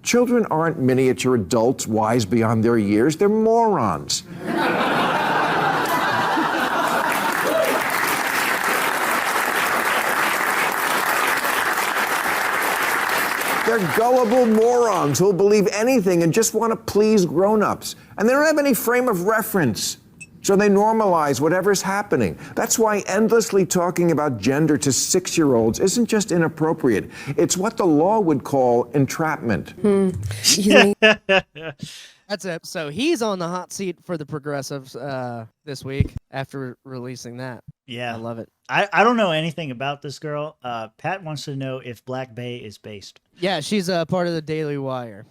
children aren't miniature adults wise beyond their years, they're morons. They're gullible morons who'll believe anything and just want to please grown-ups. And they don't have any frame of reference. So they normalize whatever's happening. That's why endlessly talking about gender to 6-year-olds isn't just inappropriate. It's what the law would call entrapment. That's it. So he's on the hot seat for the progressives this week after releasing that. Yeah. I love it. I don't know anything about this girl. Pat wants to know if Black Bay is based. Yeah, she's a part of the Daily Wire.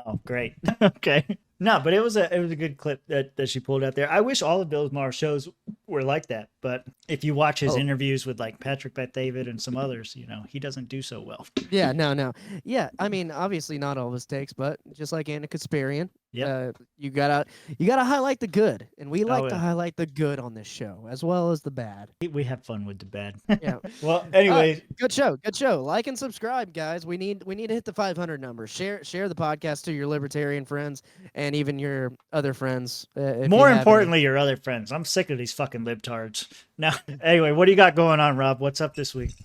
Oh, great. Okay. No, but it was a good clip that she pulled out there. I wish all of Bill Maher shows were like that. But if you watch his interviews with like Patrick Bet-David and some others, he doesn't do so well. Yeah, no. Yeah, I mean, obviously not all of his takes, but just like Ana Kasparian, you gotta highlight the good, and we like to highlight the good on this show as well as the bad. We have fun with the bad. Yeah. Well, anyway, good show. Like and subscribe, guys. We need to hit the 500 number. Share the podcast to your libertarian friends and even your other friends. More importantly, your other friends. I'm sick of these fucking libtards. Now, anyway, what do you got going on, Rob? What's up this week?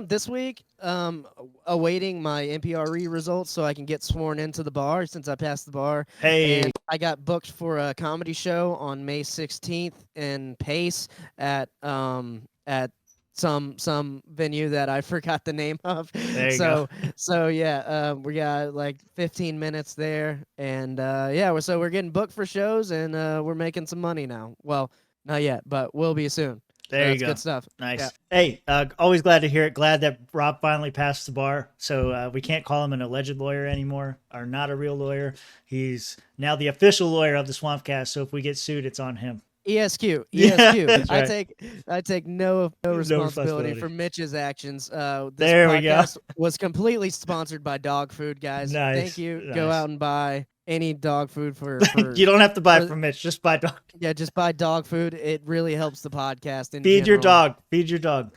This week, awaiting my NPRE results so I can get sworn into the bar since I passed the bar. Hey. And I got booked for a comedy show on May 16th in Pace at some venue that I forgot the name of. There you go. So yeah, we got like 15 minutes there, and so we're getting booked for shows, and we're making some money now. Well, not yet, but will be soon. There you go. Good stuff. Nice. Yeah. Hey, always glad to hear it. Glad that Rob finally passed the bar. So we can't call him an alleged lawyer anymore, or not a real lawyer. He's now the official lawyer of the Swampcast. So if we get sued, it's on him. ESQ. That's right. I take no responsibility for Mitch's actions. This there we go. podcast was completely sponsored by dog food, guys. Nice. Thank you. Go out and buy any dog food for You don't have to buy from Mitch. Just buy dog. Yeah, just buy dog food. It really helps the podcast. Feed your dog. Feed your dog.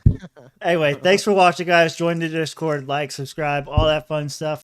Anyway, thanks for watching, guys. Join the Discord, like, subscribe, all that fun stuff.